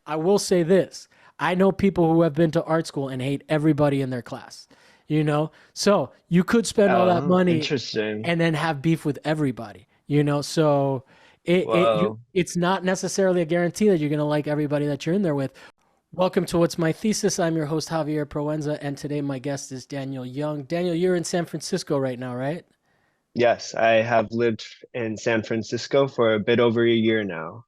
I will say this. I know people who have been to art school and hate everybody in their class, you know? So you could spend all that Oh, money interesting. and then have beef with everybody, you know? So Whoa. it's not necessarily a guarantee that you're going to like everybody that you're in there with. Welcome to What's My Thesis. I'm your host, Javier Proenza, and today my guest is Daniel Young. Daniel, you're in San Francisco right now, right? Yes, I have lived in San Francisco for a bit over a year now.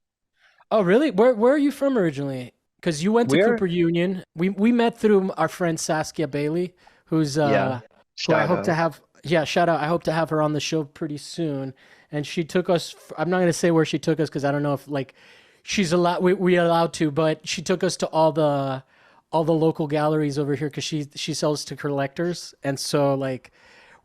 Oh, really? Where are you from originally? Because you went to We're, Cooper Union. We met through our friend Saskia Bailey, who's yeah, who I shout hope to out. have. Yeah, shout out. I hope to have her on the show pretty soon. And she took us. I'm not going to say where she took us because I don't know if like she's allowed. We allowed to, but she took us to all the local galleries over here because she sells to collectors, and so like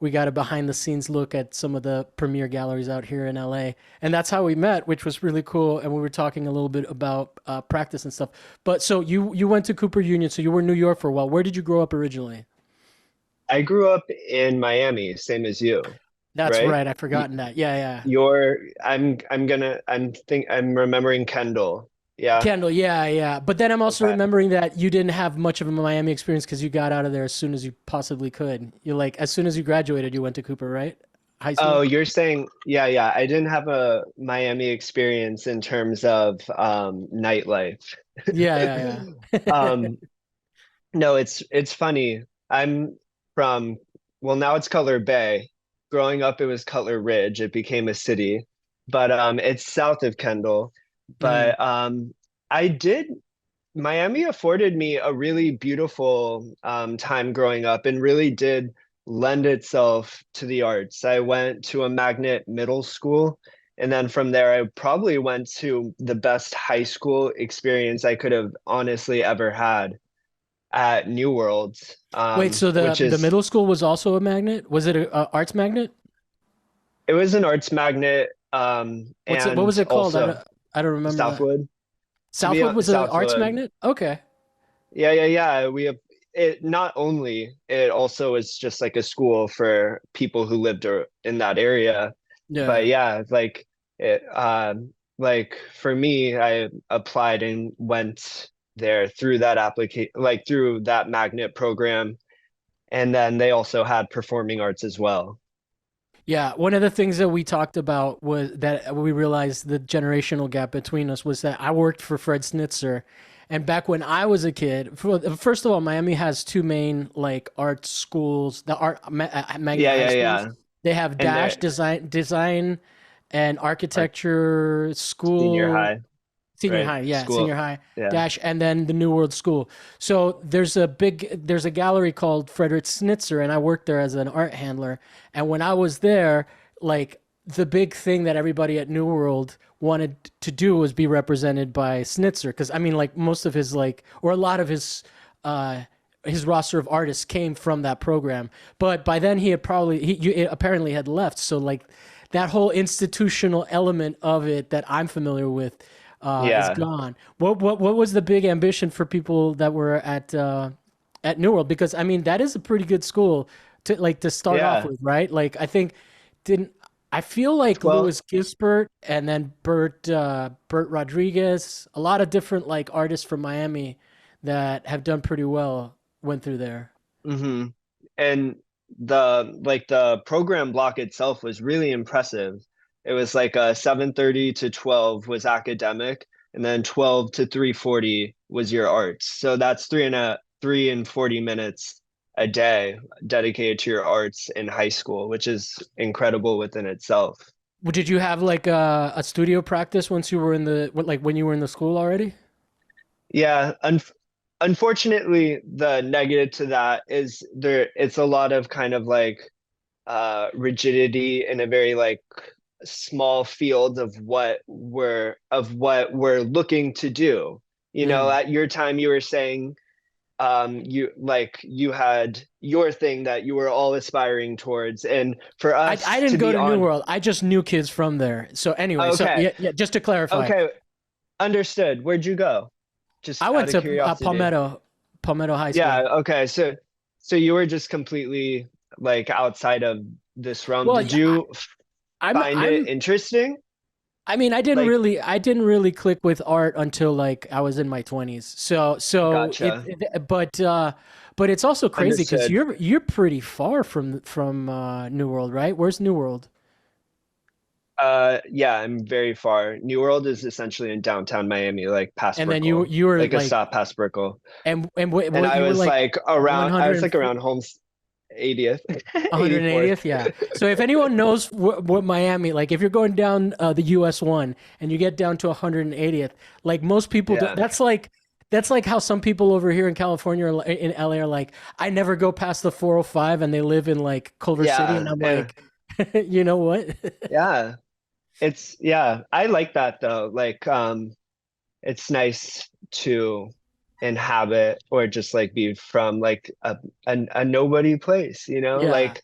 we got a behind the scenes look at some of the premier galleries out here in LA. And that's how we met, which was really cool. And we were talking a little bit about practice and stuff. But so you went to Cooper Union, so you were in New York for a while. Where did you grow up originally? I grew up in Miami, same as you, That's right? right. I've forgotten that. Yeah, yeah. I'm remembering Kendall. Yeah. Kendall, yeah, yeah. But then I'm also Okay. remembering that you didn't have much of a Miami experience because you got out of there as soon as you possibly could. You like as soon as you graduated, you went to Cooper, right? High Oh, school? you're saying, yeah, yeah. I didn't have a Miami experience in terms of nightlife. Yeah, yeah, yeah. Um, No, it's funny. I'm from, well, now it's Cutler Bay. Growing up, it was Cutler Ridge. It became a city, but it's south of Kendall. Mhm. But I did Miami afforded me a really beautiful time growing up and really did lend itself to the arts. I went to a magnet middle school, and then from there, I probably went to the best high school experience I could have honestly ever had at New Worlds, Wait, so which the is middle school was also a magnet? Was it a arts magnet? it was an arts magnet, What's it? What and was it called? also I don't remember that. Southwood. To be Southwood was an arts Southwood, magnet. Okay. yeah, yeah, yeah. We have it. Not only it also is just like a school for people who lived in that area, but Yeah. yeah, like it. Like for me, I applied and went there through that application, like through that magnet program, and then they also had performing arts as well. Yeah. One of the things that we talked about was that we realized the generational gap between us was that I worked for Fred Snitzer. And back when I was a kid, first of all, Miami has two main like art schools, the magnet Yeah, high yeah, schools. yeah. They have And Dash they're Design and our Architecture senior School. high, Senior right? high, yeah, senior School. high Yeah. dash, and then the New World School. So there's a gallery called Frederick Snitzer, and I worked there as an art handler. And when I was there, like the big thing that everybody at New World wanted to do was be represented by Snitzer, because I mean, like most of his like, or a lot of uh, his roster of artists came from that program. But by then he had probably he apparently had left. So like that whole institutional element of it that I'm familiar with is Yeah. gone. What was the big ambition for people that were at New World? Because I mean that is a pretty good school to start off Yeah. with, right? Like I think didn't I feel like Well, Louis Gisbert and then Bert Rodriguez, a lot of different like artists from Miami that have done pretty well went through there. hmm and the program block itself was really impressive. It was like 7:30 to 12 was academic, and then 12 to 3:40 was your arts. So that's 3 and 40 minutes a day dedicated to your arts in high school, which is incredible within itself. Well, did you have like a studio practice once you were in like when you were in the school already? Yeah, unfortunately, the negative to that is it's a lot of kind of like rigidity in a very like small field of what we're looking to do. You know, Mm. at your time you were saying you had your thing that you were all aspiring towards, and for I us didn't to go be to New on. World. I just knew kids from there. So anyway, so Okay, yeah, yeah. Just to clarify, okay, understood. Where'd you go? Just I out went of to curiosity. Palmetto High Yeah, School. okay. So you were just completely like outside of this realm. Well, Did yeah, you I'm find it I'm interesting? I mean, Like, I didn't really click with art until like I was in my 20s. gotcha. But it's also crazy because Understood. you're pretty far from New World, right? Where's New World? Yeah, I'm very far. New World is essentially in downtown Miami, like past And then Brickell, you were like a like, stop past Brickell. and And what I you were was like like around, I was 100. like around Holmes 80th, 84th. 180th, yeah. So if anyone knows what Miami, like if you're going down the US one and you get down to 180th, like most people, Yeah. that's like how some people over here in California or in LA are like, I never go past the 405 and they live in like Culver City, and Yeah. I'm And like, you know what? yeah, yeah, I like that though. Like, it's nice to inhabit or just like be from like a nobody place, you know, Yeah. like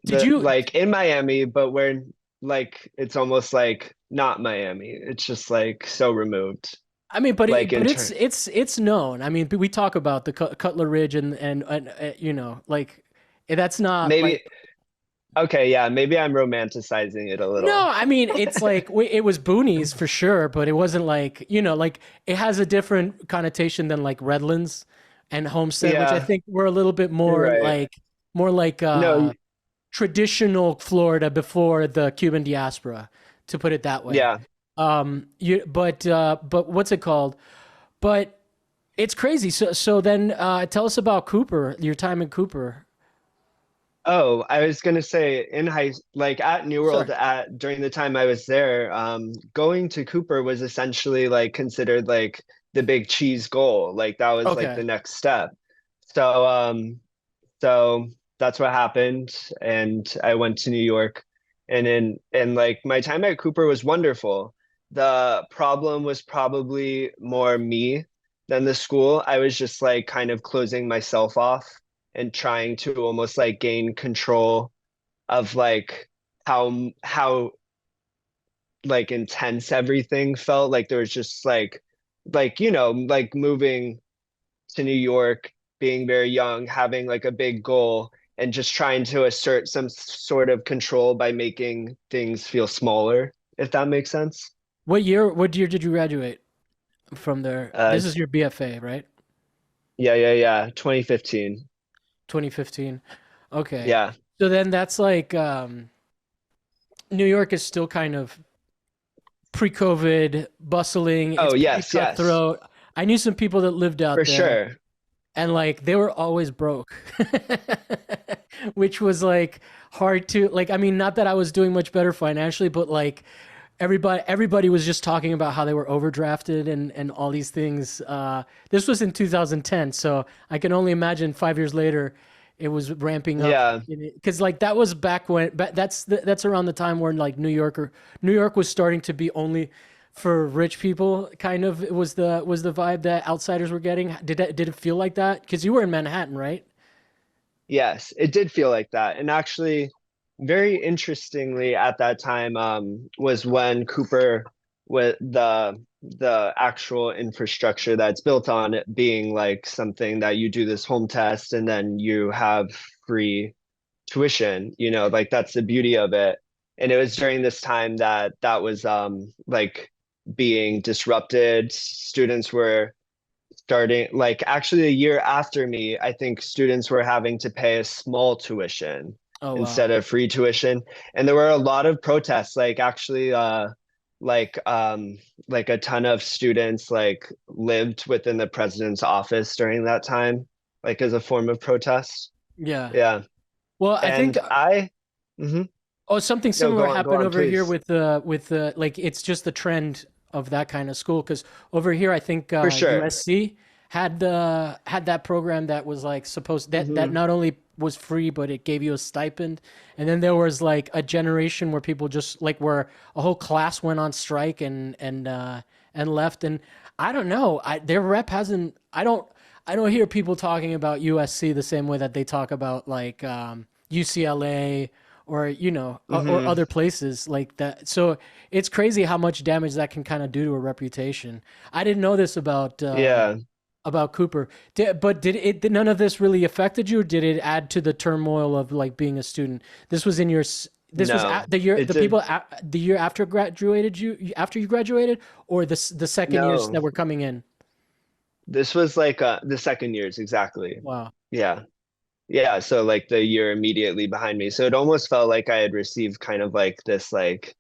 Did the you? like in Miami, but where like it's almost like not Miami. It's just like so removed, I mean, but like in turn. it's known. I mean, we talk about the Cutler Ridge and you know, like that's not like. Maybe okay, yeah, maybe I'm romanticizing it a No, little. I mean it's like it was boonies for sure, but it wasn't like, you know, like it has a different connotation than like Redlands and Homestead, which I Yeah, think were a little bit you're right. more like No, traditional Florida before the Cuban diaspora, to put it that way. yeah. But what's it called? But it's crazy. So then tell us about Cooper, your time in Cooper. Oh, I was gonna say in like at New World Sure. at during the time I was there, going to Cooper was essentially like considered like the big cheese goal. Like that was like the Okay. next step. So so that's what happened, and I went to New York, and like my time at Cooper was wonderful. The problem was probably more me than the school. I was just like kind of closing myself off and trying to almost like gain control of like how like intense everything felt. Like there was just like you know like moving to New York, being very young, having like a big goal, and just trying to assert some sort of control by making things feel smaller, if that makes sense. What year did you graduate from there? Uh, This is your BFA, right? yeah, 2015. 2015. Okay. Yeah. So then that's like New York is still kind of pre-COVID, bustling. It's Oh, pretty yes, cutthroat. I knew some people that lived out for there, sure. and like they were always broke, which was like hard to like. I mean, not that I was doing much better financially, but like everybody was just talking about how they were overdrafted and all these things. This was in 2010, so I can only imagine 5 years later it was ramping up, Yeah. because like that was back when that's around the time when like New York was starting to be only for rich people. Kind of, it was the vibe that outsiders were getting. Did it feel like that? Because you were in Manhattan, right? Yes, it did feel like that. And actually, very interestingly, at that time, was when Cooper with the actual infrastructure that's built on it being like something that you do this home test and then you have free tuition, you know, like that's the beauty of it. And it was during this time that that was like being disrupted. Students were starting like actually a year after me, I think students were having to pay a small tuition Oh instead wow. of free tuition. And there were a lot of protests, like actually like like a ton of students like lived within the president's office during that time, like as a form of protest. Yeah. Yeah. Well, I think And I mhm. oh, something No, similar go happened on, over here please. with like it's just the trend of that kind of school. Because over here, I think For sure. USC had that program that was like supposed that Hmm. not only was free, but it gave you a stipend. And then there was like a generation where people just like where a whole class went on strike and left. And I don't know, their rep hasn't. I don't hear people talking about USC the same way that they talk about like UCLA or you know or Hmm. other places like that. So it's crazy how much damage that can kind of do to a reputation. I didn't know this Yeah. about Cooper. Did none of this really affected you, or did it add to the turmoil of like being a student? This was in your This was No, the year it the people did. the year after graduated after you graduated, or the second years No, that were coming in. this was like the second years exactly. Wow. Yeah. Yeah, so like the year immediately behind me. So it almost felt like I had received kind of like this like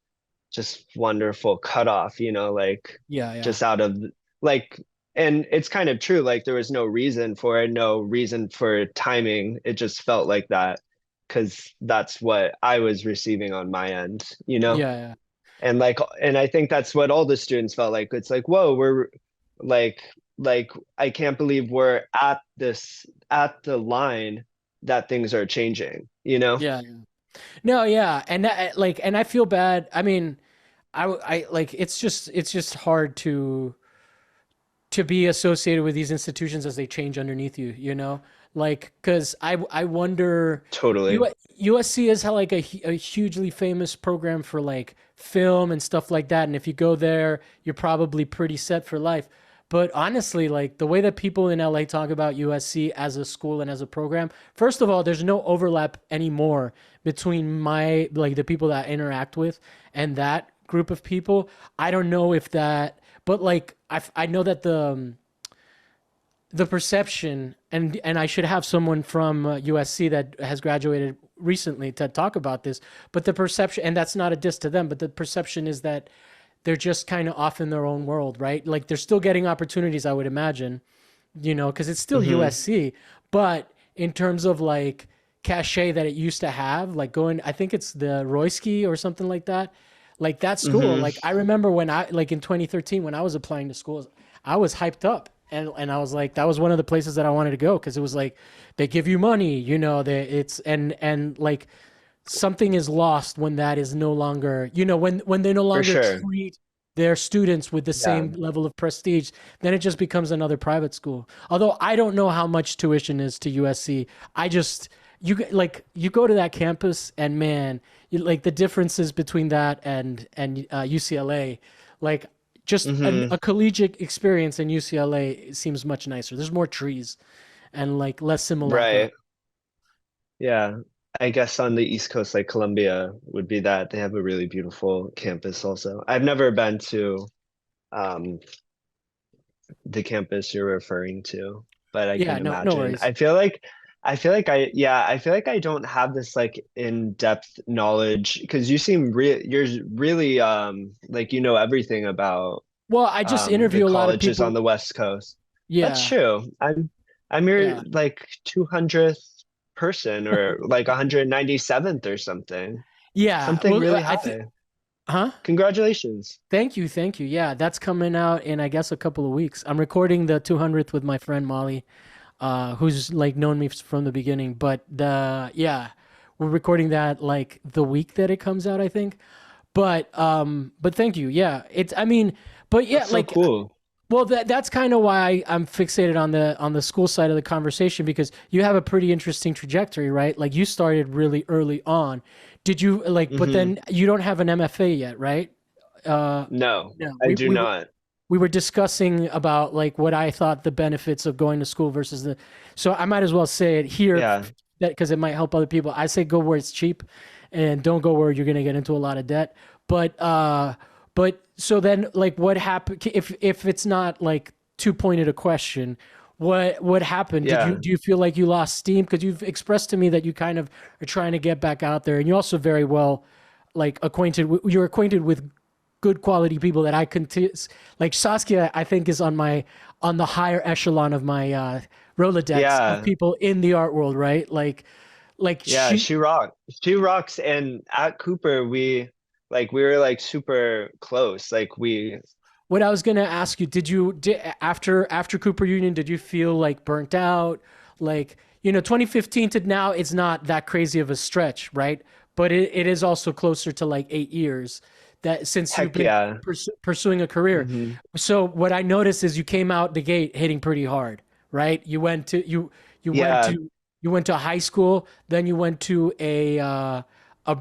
just wonderful cutoff, like Yeah, yeah, just out of like, and it's kind of true. Like there was no reason for it, no reason for timing. It just felt like that because that's what I was receiving on my end. yeah, yeah. And like, and I think that's what all the students felt like. It's like, whoa, we're like, like I can't believe we're at the line that things are changing. Yeah. No, yeah, and that, like, and I feel bad. I mean, I like it's just hard to be associated with these institutions as they change underneath you, like because I wonder, Totally. USC has had like a hugely famous program for like film and stuff like that, and if you go there, you're probably pretty set for life. But honestly, like the way that people in LA talk about USC as a school and as a program, first of all, there's no overlap anymore between my like the people that I interact with and that group of people. I don't know if that, but like I know that the perception, and I should have someone from USC that has graduated recently to talk about this, but the perception, and that's not a diss to them, but the perception is that they're just kind of off in their own world, right? Like they're still getting opportunities, I would imagine, because it's still Hmm. USC, but in terms of like cachet that it used to have, like going, I think it's the Royski or something like that. Like that school, Hmm. like I remember when I like in 2013 when I was applying to schools, I was hyped up, and I was like that was one of the places that I wanted to go because it was like they give you money, they it's and like something is lost when that is no longer, when they no For longer sure. treat their students with the Yeah. same level of prestige, then it just becomes another private school. Although I don't know how much tuition is to USC. I just you go to that campus and man, like the differences between that and UCLA, like just Hmm. a collegiate experience in UCLA seems much nicer. There's more trees and like less simulacra. Right. Yeah. I guess on the East Coast, like Columbia would be that. They have a really beautiful campus also. I've never been to um the campus you're referring to, but I Yeah, can no imagine. worries. I feel like I don't have this like in-depth knowledge because you're really like you know everything about Well, I just the interview a lot of colleges on people. the West Coast. That's Yeah, true. I'm your yeah, like 200th person or like 197th or something. yeah. Something Well, really I think, high. huh? Congratulations. Thank you, thank you. Yeah, that's coming out in I guess a couple of weeks. I'm recording the 200th with my friend Molly, who's like known me from the beginning. But yeah, we're recording that like the week that it comes out, I think. But thank you. Yeah, it's. I mean, but yeah, That's so like cool. well, that's kind of why I'm fixated on the school side of the conversation because you have a pretty interesting trajectory, right? Like you started really early on. Did you like? But Hmm. then you don't have an MFA yet, right? No, No, I do not. we were discussing about like what I thought the benefits of going to school versus the. So I might as well say it here Yeah. that because it might help other people. I say go where it's cheap, and don't go where you're gonna get into a lot of debt. But so then like what happened if it's not like too pointed a question? What happened? Yeah. Do you feel like you lost steam? Because you've expressed to me that you kind of are trying to get back out there, and you also very well like you're acquainted with good quality people that I can like Saskia. I think is on the higher echelon of my Rolodex of Yeah. people in the art world, right? Like Yeah, she. She rocks. And at Cooper, we were like super close. Like we What I was gonna ask you, after Cooper Union, did you feel like burnt out? Like 2015 to now, it's not that crazy of a stretch, right? But it is also closer to like 8 years that since you've heck been yeah. pursuing a career. Hmm. So what I noticed is you came out the gate hitting pretty hard, right? You went Yeah. to you went to high school, then you went to a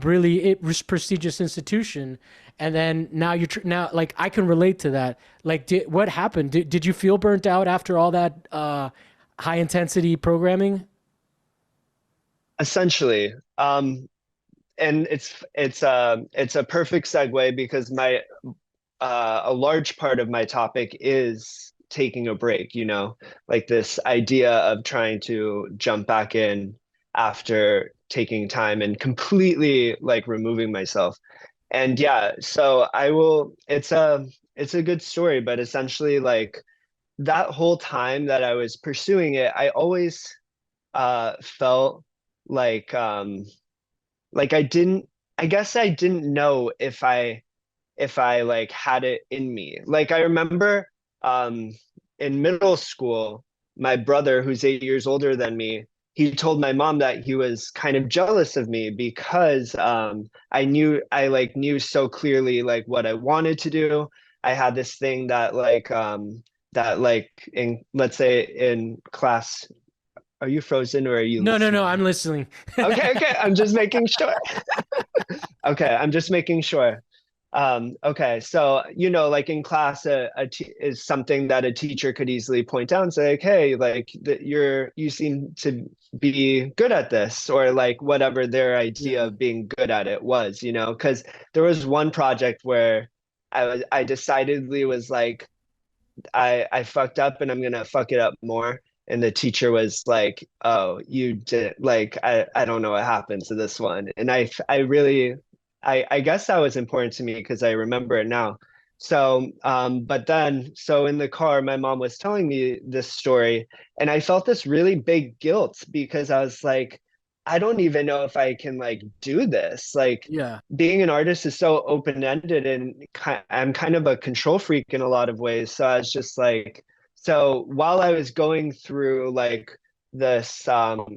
really prestigious institution, and then now now like I can relate to that. Like, what happened? Did you feel burnt out after all that high intensity programming? Essentially. and it's a perfect segue because my a large part of my topic is taking a break, you know, like this idea of trying to jump back in after taking time and completely like removing myself. And yeah, so I will, it's a good story, but essentially like that whole time that I was pursuing it, I always felt like like I didn't, I guess I didn't know if I like had it in me. Like I remember in middle school, my brother, who's 8 years older than me, he told my mom that he was kind of jealous of me because I like knew so clearly like what I wanted to do. I had this thing that like in let's say in class, are you frozen or are you No, no, no. I'm listening? listening. Okay, okay, I'm just making sure. Okay, I'm just making sure. Okay, so you know, like in class, is something that a teacher could easily point out and say, like, "Hey, like that you seem to be good at this," or like whatever their idea Yeah. of being good at it was, you know. Because there was one project where I decidedly was like, I fucked up and I'm gonna fuck it up more. And the teacher was like, "Oh, you did like I don't know what happened to this one." And I really I guess that was important to me because I remember it now. So but then so in the car my mom was telling me this story and I felt this really big guilt because I was like I don't even know if I can like do this. Like Yeah. being an artist is so open-ended and I'm kind of a control freak in a lot of ways. So I was just like, so while I was going through like this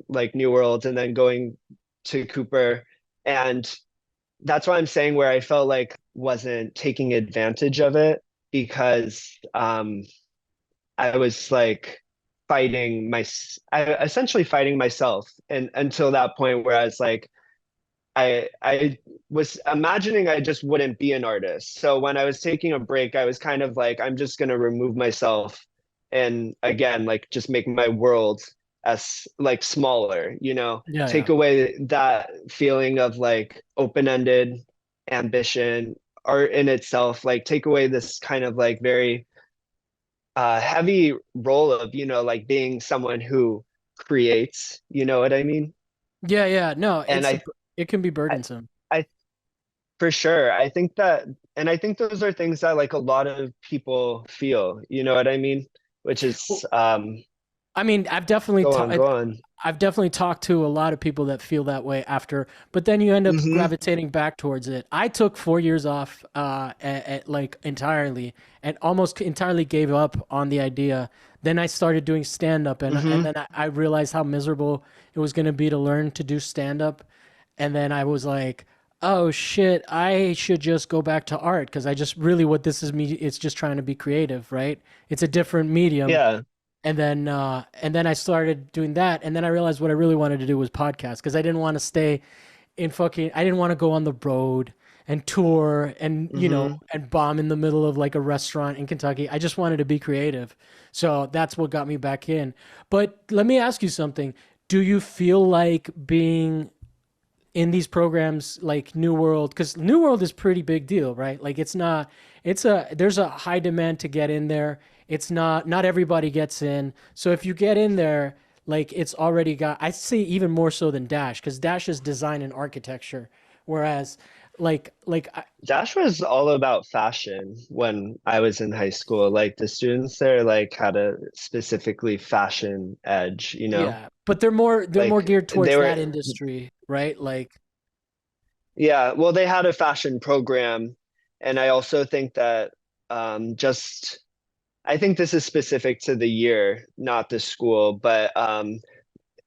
like New World and then going to Cooper, and that's why I'm saying where I felt like wasn't taking advantage of it because I was like fighting I essentially fighting myself and until that point where I was like I was imagining I just wouldn't be an artist. So when I was taking a break, I was kind of like, I'm just gonna remove myself and again, like just make my world as like smaller, you know, Yeah. take Yeah. away that feeling of like open-ended ambition, art in itself, like take away this kind of like very heavy role of, you know, like being someone who creates, you know what I mean? Yeah. Yeah. No, And it can be I, burdensome. I For sure. I think that, and I think those are things that like a lot of people feel, you know what I mean? Which is, Well, I mean, go on. I've definitely talked to a lot of people that feel that way after, but then you end up Hmm. gravitating back towards it. I took 4 years off, like entirely, and almost entirely gave up on the idea. Then I started doing stand up, and Hmm. then I realized how miserable it was going to be to learn to do stand up, and then I was like, oh shit, I should just go back to art because I just really what this is me. It's just trying to be creative, right? It's a different medium Yeah. and then I started doing that, and then I realized what I really wanted to do was podcast because I didn't want to stay in fucking. I didn't want to go on the road and tour and Hmm. and bomb in the middle of like a restaurant in Kentucky. I just wanted to be creative, so that's what got me back in. But let me ask you something: do you feel like being in these programs like New World, because New World is pretty big deal, right? Like it's not, it's a there's a high demand to get in there. It's not everybody gets in. So if you get in there, like it's already got, I say even more so than Dash, because Dash is design and architecture, whereas Dash was all about fashion when I was in high school. Like the students there like had a specifically fashion edge, you know? yeah, but they're more Like geared they towards were, that industry, right? Like yeah, well, they had a fashion program. And I also think that just I think this is specific to the year, not the school, but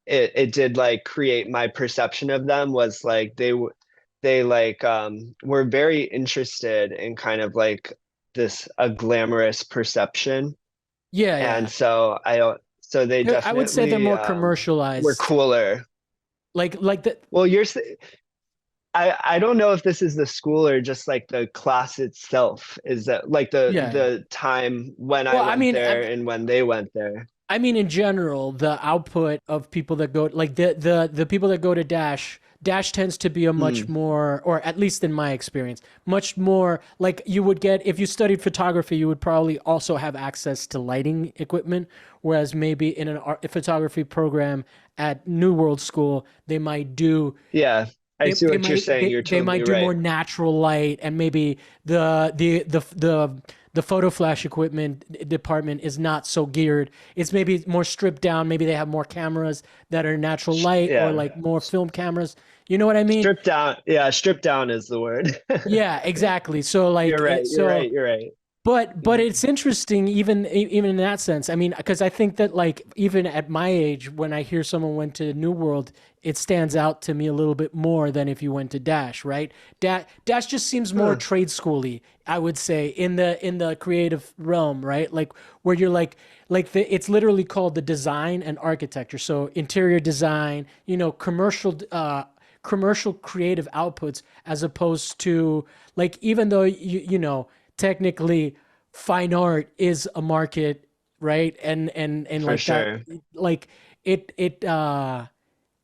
it did like create my perception of them was like they like were very interested in kind of like this a glamorous perception, yeah, and yeah. so so they I would say they're definitely more were commercialized. cooler. Like the Well, I don't know if this is the school or just like the class itself. Is that like yeah. the time when I Well, I went mean, there and when they went there? I mean, in general, the output of people that go like the people that go to Dash tends to be a much Hmm. more, or at least in my experience, much more like you would get if you studied photography. You would probably also have access to lighting equipment, whereas maybe in an art, photography program at New World School, they might do Yeah, I see what you're saying. You're they totally might do right. more natural light, and maybe the photo flash equipment department is not so geared. It's maybe more stripped down. Maybe they have more cameras that are natural light, or Yeah. like more film cameras. You know what I mean? Stripped down. Yeah, stripped down is the word. Yeah, exactly. So like You're right. You're so right. You're right. but Mhm. it's interesting even in that sense. I mean, because I think that like even at my age, when I hear someone went to New World, it stands out to me a little bit more than if you went to Dash, right? Dash just seems more Huh. trade schooly, I would say, in the creative realm, right? Like where you're it's literally called the design and architecture. So interior design, commercial creative outputs, as opposed to like, even though technically fine art is a market, right? And For like that, sure. like it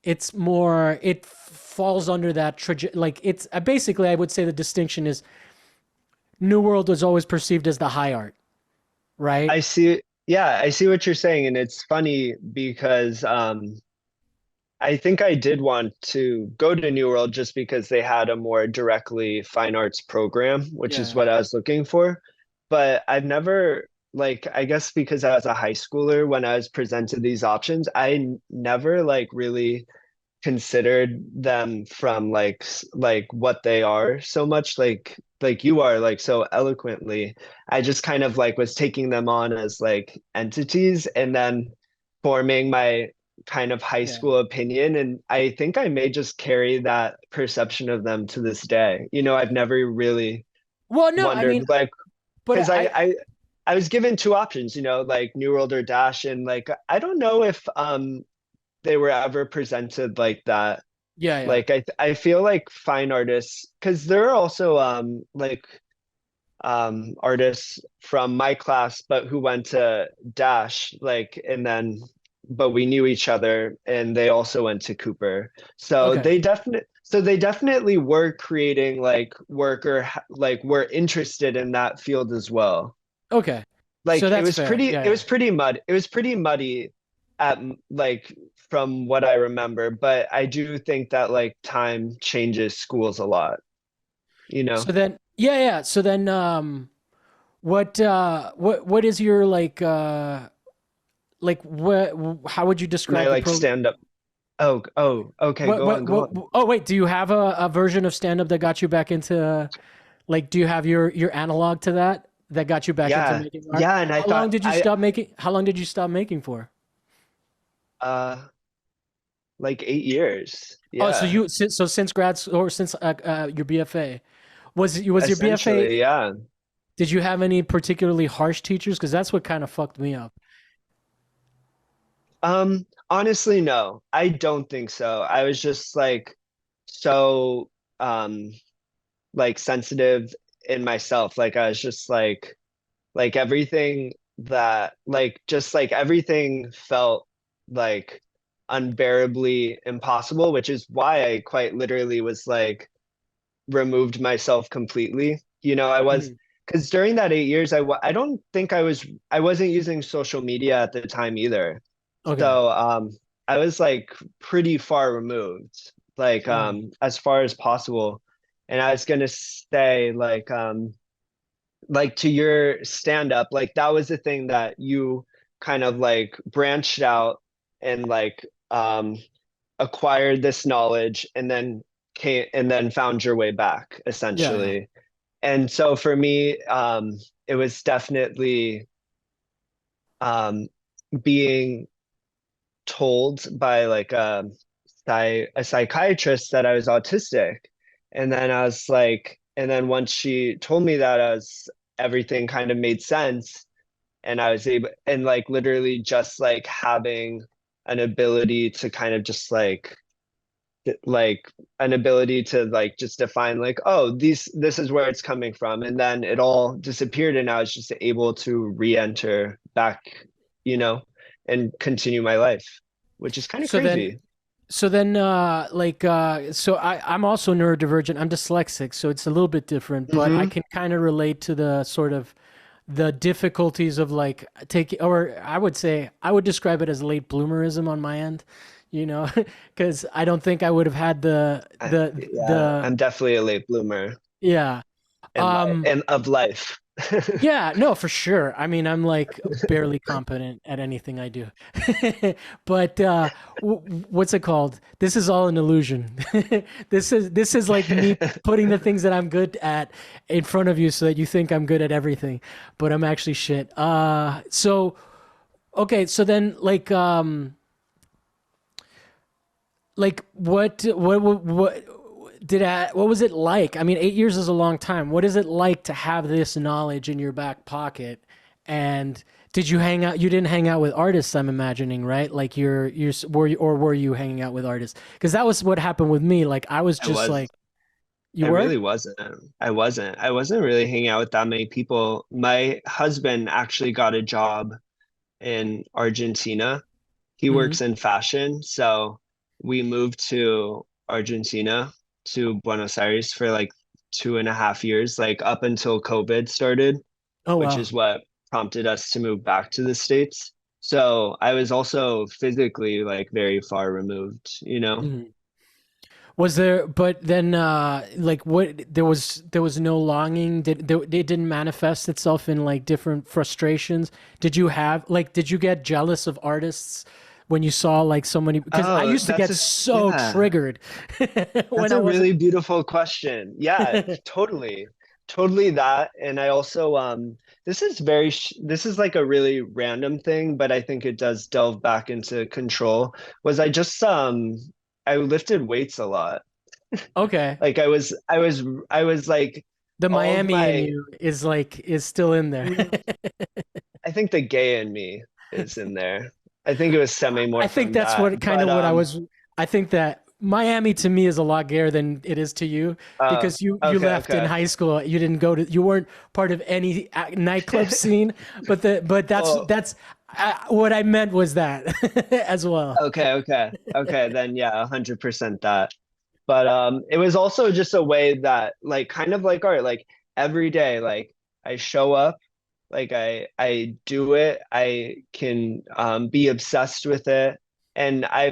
it's more, it falls under that like it's basically, I would say the distinction is New World was always perceived as the high art, right? I see. Yeah, I see what you're saying, and it's funny because I think I did want to go to New World just because they had a more directly fine arts program, which is Yeah. what I was looking for. But I've never, like, I guess because I was a high schooler when I was presented these options, never like really considered them from like what they are so much like you are like so eloquently. I just kind of like was taking them on as like entities and then forming my kind of high Yeah. school opinion, and I think I may just carry that perception of them to this day. I've never really Well, no, I mean, wondered like but because I was given two options, like New World or Dash, and like I don't know if they were ever presented like that. yeah, yeah. Like I feel like fine artists, because there are also like artists from my class, but who went to Dash, like, and then but we knew each other, and they also went to Cooper. Okay. So they definitely were creating like work or like were interested in that field as well. Okay. So Like that's fair. Yeah, it yeah. was pretty it was pretty muddy at like from what I remember, but I do think that like time changes schools a lot, you know. So then, yeah, yeah. So then, what is your like what how would you My describe the like program? stand up. Okay, go on, go What on. oh wait, do you have a version of stand up that got you back into, like, do you have your analog to that that got you back into Yeah. making art? Yeah, and I thought How long did you stop making for? uh like 8 years. Oh, so Yeah. since or since your BFA. Was your Essentially, BFA, yeah. did you have any particularly harsh teachers? Because that's what kind of fucked me up. Honestly, no. I don't think so. I was just like so um like sensitive in myself. Like I was just like everything that like just like everything felt like unbearably impossible, which is why I quite literally was like removed myself completely. I was Mhm. because during that 8 years, I don't think I wasn't using social media at the time either. Okay. So I was like pretty far removed, like Mhm. as far as possible. And I was gonna say like to your stand up, like that was the thing that you kind of like branched out and like acquired this knowledge and then came and then found your way back Yeah, yeah. essentially. And so for me, it was definitely um being told by like a psychiatrist that I was autistic. And then I was like, and then once she told me that, everything kind of made sense. And I was able, and like literally just like having an ability to kind of just like an ability to like just define like, oh, this is where it's coming from. And then it all disappeared and I was just able to re-enter back, you know. and continue my life, which is kind of So then, crazy. I'm also neurodivergent. I'm dyslexic, so it's a little bit different, but I Hmm. can kind of relate to the sort of the difficulties of like taking, or I would say I would describe it as late bloomerism on my end, you know, because I don't think I would have had Yeah, I'm definitely a late bloomer yeah. in life Um, and of life. yeah, no, for sure. I mean, I'm like barely competent at anything I do. But what's it called? This is all an illusion. This is like me putting the things that I'm good at in front of you so that you think I'm good at everything, but I'm actually shit. So okay, so then like what was it like? I mean, 8 years is a long time. What is it like to have this knowledge in your back pocket? And did you hang out? You didn't hang out with artists, I'm imagining, right? Like were you hanging out with artists? Because that was what happened with me. Like I was I just was. like, you I were? really wasn't. I wasn't really hanging out with that many people. My husband actually got a job in Argentina. He Hmm. works in fashion, so we moved to Argentina, to Buenos Aires for like 2.5 years, like up until COVID started, Oh which wow. is what prompted us to move back to the States. So I was also physically like very far removed, you know? Mhm. Was there, but then, like, what? There was no longing. It didn't manifest itself in like different frustrations. Did you have like? Did you get jealous of artists when you saw like so many? Because I Oh, used to get so yeah. triggered That's when I a wasn't. really beautiful question. Yeah, totally. Totally that. And I also this is like a really random thing, but I think it does delve back into control. Was I lifted weights a lot. Okay, Like I was like the all of Miami in my you is still in there. mm, I think the gay in me is in there. I think it was stemming I more think from that's that. what kind But of what I was. I think that Miami to me is a lot gayer than it is to you because you okay, left in okay. high school. You didn't go to. You weren't part of any nightclub scene. But Well, that's what I meant was that as well. okay, okay. Okay, then yeah, 100% that. But it was also just a way that like kind of like art, like every day, like I show up, like I do it, I can be obsessed with it. And I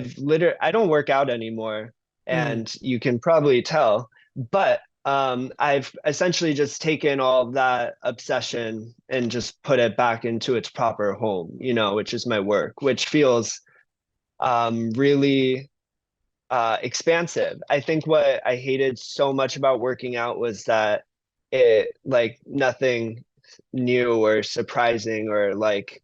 don't work out anymore, Mm, and you can probably tell, but I've essentially just taken all of that obsession and just put it back into its proper home, you know, which is my work, which feels really expansive. I think what I hated so much about working out was that it like nothing new or surprising or like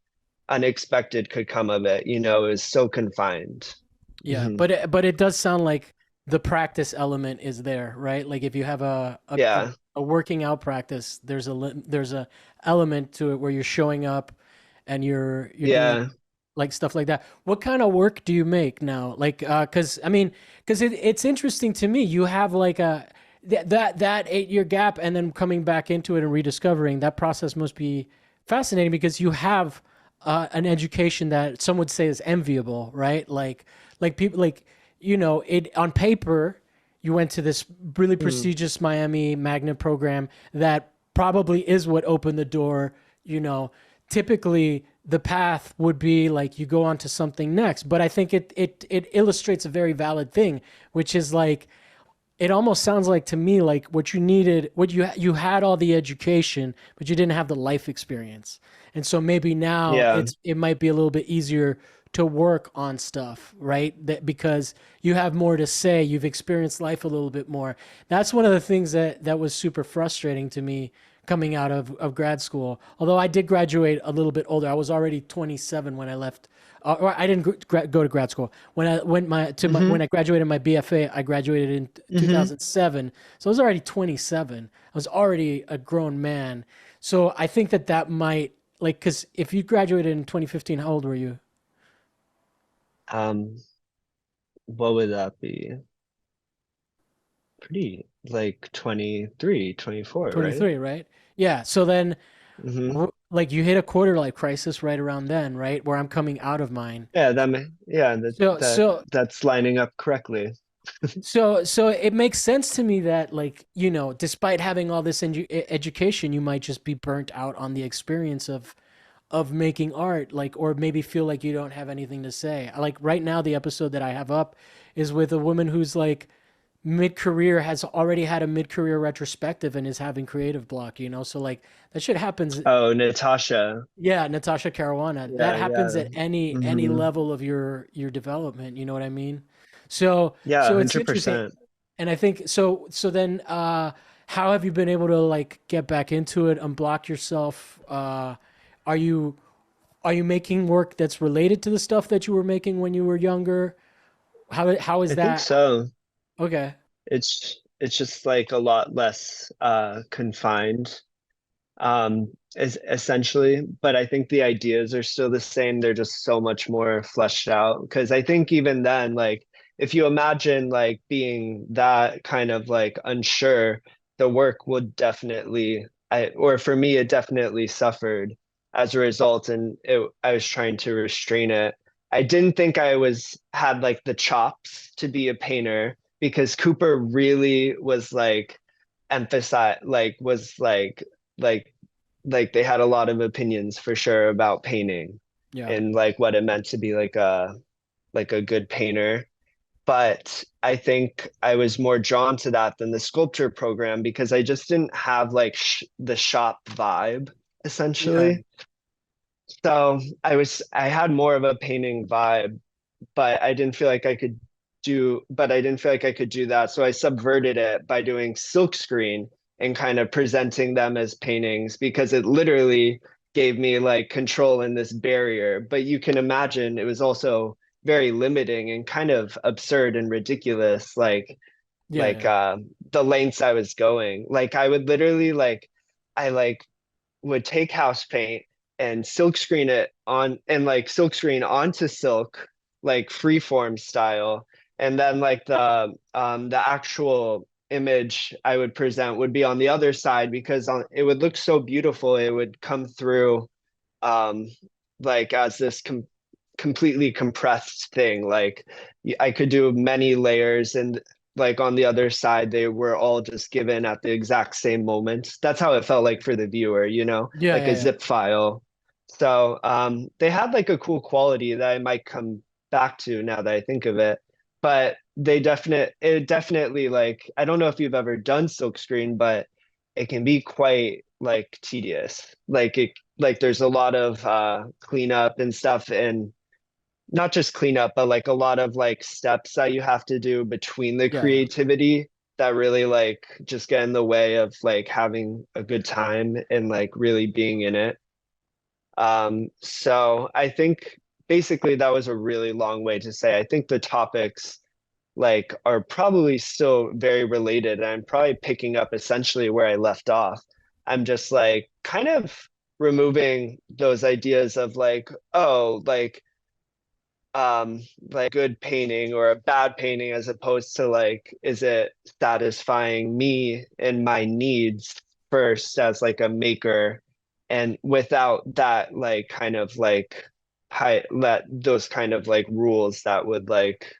unexpected could come of it. You know, it was so confined. yeah, Hmm. but it does sound like the practice element is there, right? Like if you have Yeah, a working out practice, there's a element to it where you're showing up and you're doing yeah. like stuff like that. What kind of work do you make now? Like, because I mean, because it's interesting to me. You have like that 8 year gap, and then coming back into it and rediscovering that process must be fascinating because you have an education that some would say is enviable, right? Like people like it on paper. You went to this really Mm, prestigious Miami magnet program that probably is what opened the door. You know, typically the path would be like you go on to something next, but I think it illustrates a very valid thing, which is like it almost sounds like to me like what you needed, what you had all the education, but you didn't have the life experience. And so maybe now yeah, it might be a little bit easier to work on stuff, right? That because you have more to say, you've experienced life a little bit more. That's one of the things that was super frustrating to me coming out of grad school. Although I did graduate a little bit older. I was already 27 when I left or I didn't go to grad school. When hmm I graduated my BFA, I graduated in hmm 2007. So I was already 27. I was already a grown man. So I think that might like because if you graduated in 2015, how old were you? Um, what would that be? Pretty like 23, 24, right? 23, right? Yeah. So then Hmm. like you hit a quarter life crisis right around then, right? Where I'm coming out of mine. Yeah, yeah, So so that's lining up correctly. so it makes sense to me that, like, despite having all this education, you might just be burnt out on the experience of making art, like, or maybe feel like you don't have anything to say. Like right now, the episode that I have up is with a woman who's like mid-career, has already had a mid-career retrospective and is having creative block, so like that shit happens. Oh, Natasha. Yeah, Natasha Caruana. That Yeah, happens yeah. at any Hmm. level of your development, you know what I mean? So Yeah, it's interesting. 100%. And I think so then how have you been able to like get back into it, unblock yourself? Are you are you making work that's related to the stuff that you were making when you were younger? How is I think that? so. Okay. It's just like a lot less confined, essentially. But I think the ideas are still the same. They're just so much more fleshed out. Because I think even then, like if you imagine like being that kind of like unsure, the work would definitely, or for me, it definitely suffered as a result, and I was trying to restrain it. I didn't think I was had like the chops to be a painter because Cooper really was like emphasize like was like like they had a lot of opinions for sure about painting Yeah. and like what it meant to be like a good painter. But I think I was more drawn to that than the sculpture program because I just didn't have like the shop vibe Yeah. essentially. So I had more of a painting vibe, but I didn't feel like I could do that. So I subverted it by doing silkscreen and kind of presenting them as paintings because it literally gave me like control in this barrier. But you can imagine it was also very limiting and kind of absurd and ridiculous, Yeah. like Yeah. the lengths I was going. Like I would literally I like would take house paint and silk screen it on and like silk screen onto silk, like freeform style. And then like the actual image I would present would be on the other side because it would look so beautiful. It would come through um like as this completely compressed thing. Like I could do many layers and like on the other side they were all just given at the exact same moment. That's how it felt like for the viewer, Yeah. like Yeah. a Yeah. zip file. So they had like a cool quality that I might come back to now that I think of it. But it definitely like I don't know if you've ever done silkscreen, but it can be quite like tedious. Like there's a lot of cleanup and stuff, and not just cleanup, but like a lot of like steps that you have to do between the Yeah. Yeah. creativity that really like just get in the way of like having a good time and like really being in it. So I think basically that was a really long way to say I think the topics like are probably still very related, and I'm probably picking up essentially where I left off. I'm just like kind of removing those ideas of like good painting or a bad painting as opposed to like is it satisfying me and my needs first as like a maker, and without that like kind of like high let those kind of like rules that would like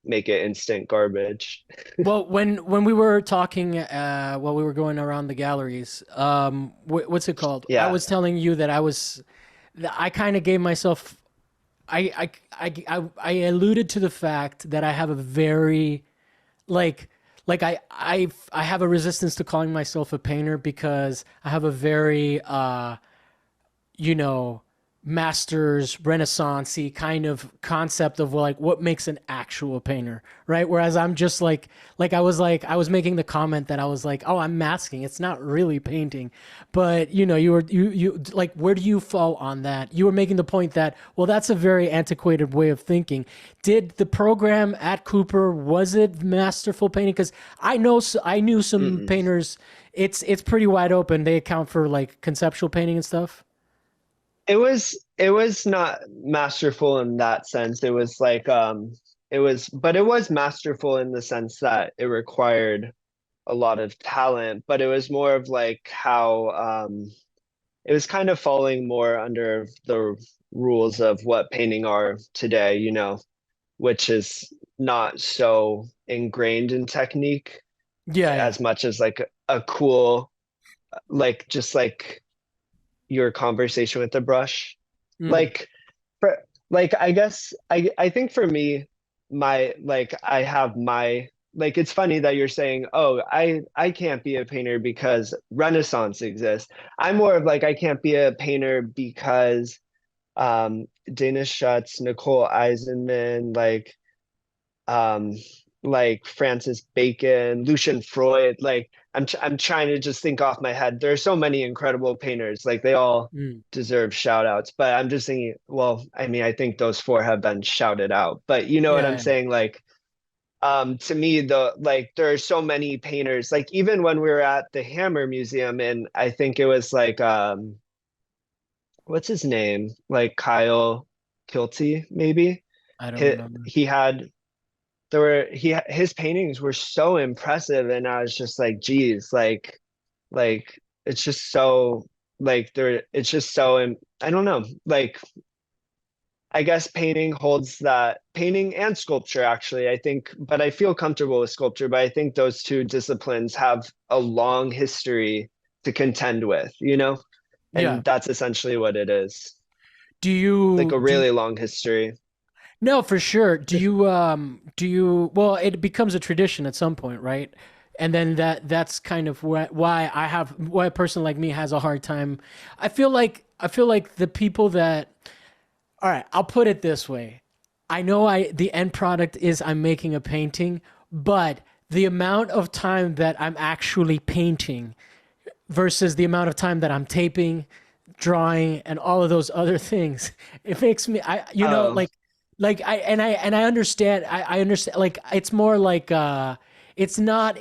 make it instant garbage. Well, when we were talking, while we were going around the galleries, what's it called? I Yeah. was telling you that I kind of gave myself, I alluded to the fact that I have a very, like, I have a resistance to calling myself a painter because I have a very, you know, masters renaissancey kind of concept of like what makes an actual painter, right? Whereas I'm just I was making the comment that I was like, oh, I'm masking, it's not really painting. But you like, where do you fall on that? You were making the point that, well, that's a very antiquated way of thinking. Did the program at Cooper, was it masterful painting? Because I knew some Mm-mm. painters. It's pretty wide open. They account for like conceptual painting and stuff. It was not masterful in that sense. It was like it was masterful in the sense that it required a lot of talent, but it was more of like how it was kind of falling more under the rules of what painting are today, which is not so ingrained in technique Yeah, yeah. as much as like a cool, like just like your conversation with the brush. Mm, Like for like I guess I think for me, my like I have my like it's funny that you're saying, oh, I can't be a painter because Renaissance exists. I'm more of like I can't be a painter because Dana Schutz, Nicole Eisenman, um like Francis Bacon, Lucian Freud, like I'm trying to just think off my head. There are so many incredible painters, like they all mm. deserve shout outs, but I'm just thinking, well, I mean, I think those four have been shouted out, but you know what Yeah, I'm yeah. saying? Like to me there are so many painters, like even when we were at the Hammer Museum, and I think it was like what's his name? Like Kyle Kilty, maybe. I don't He, remember. he had there were his paintings were so impressive, and I was just like, geez, like it's just so like there it's just so I don't know, like I guess painting holds that, painting and sculpture actually, I think, but I feel comfortable with sculpture, but I think those two disciplines have a long history to contend with, Yeah. and that's essentially what it is, Do like you a do you, really long history. no, for sure. Do you well, it becomes a tradition at some point, right? And then that's kind of why a person like me has a hard time. I feel like the people that all right, I'll put it this way. I know the end product is I'm making a painting, but the amount of time that I'm actually painting versus the amount of time that I'm taping, drawing, and all of those other things, it makes me Oh, like I understand. I understand. Like it's more like it's not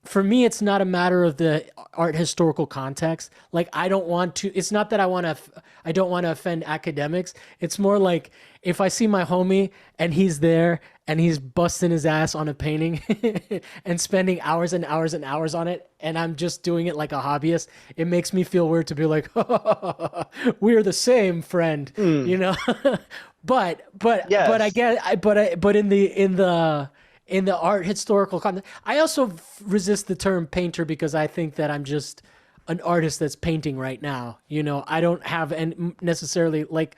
for me. It's not a matter of the art historical context. Like I don't want to. It's not that I don't want to offend academics. It's more like if I see my homie and he's there and he's busting his ass on a painting and spending hours and hours and hours on it, and I'm just doing it like a hobbyist, it makes me feel weird to be like, we're the same friend, you mm, know. But I yes. get but in the art historical context, I also resist the term painter because I think that I'm just an artist that's painting right now. I don't have and necessarily like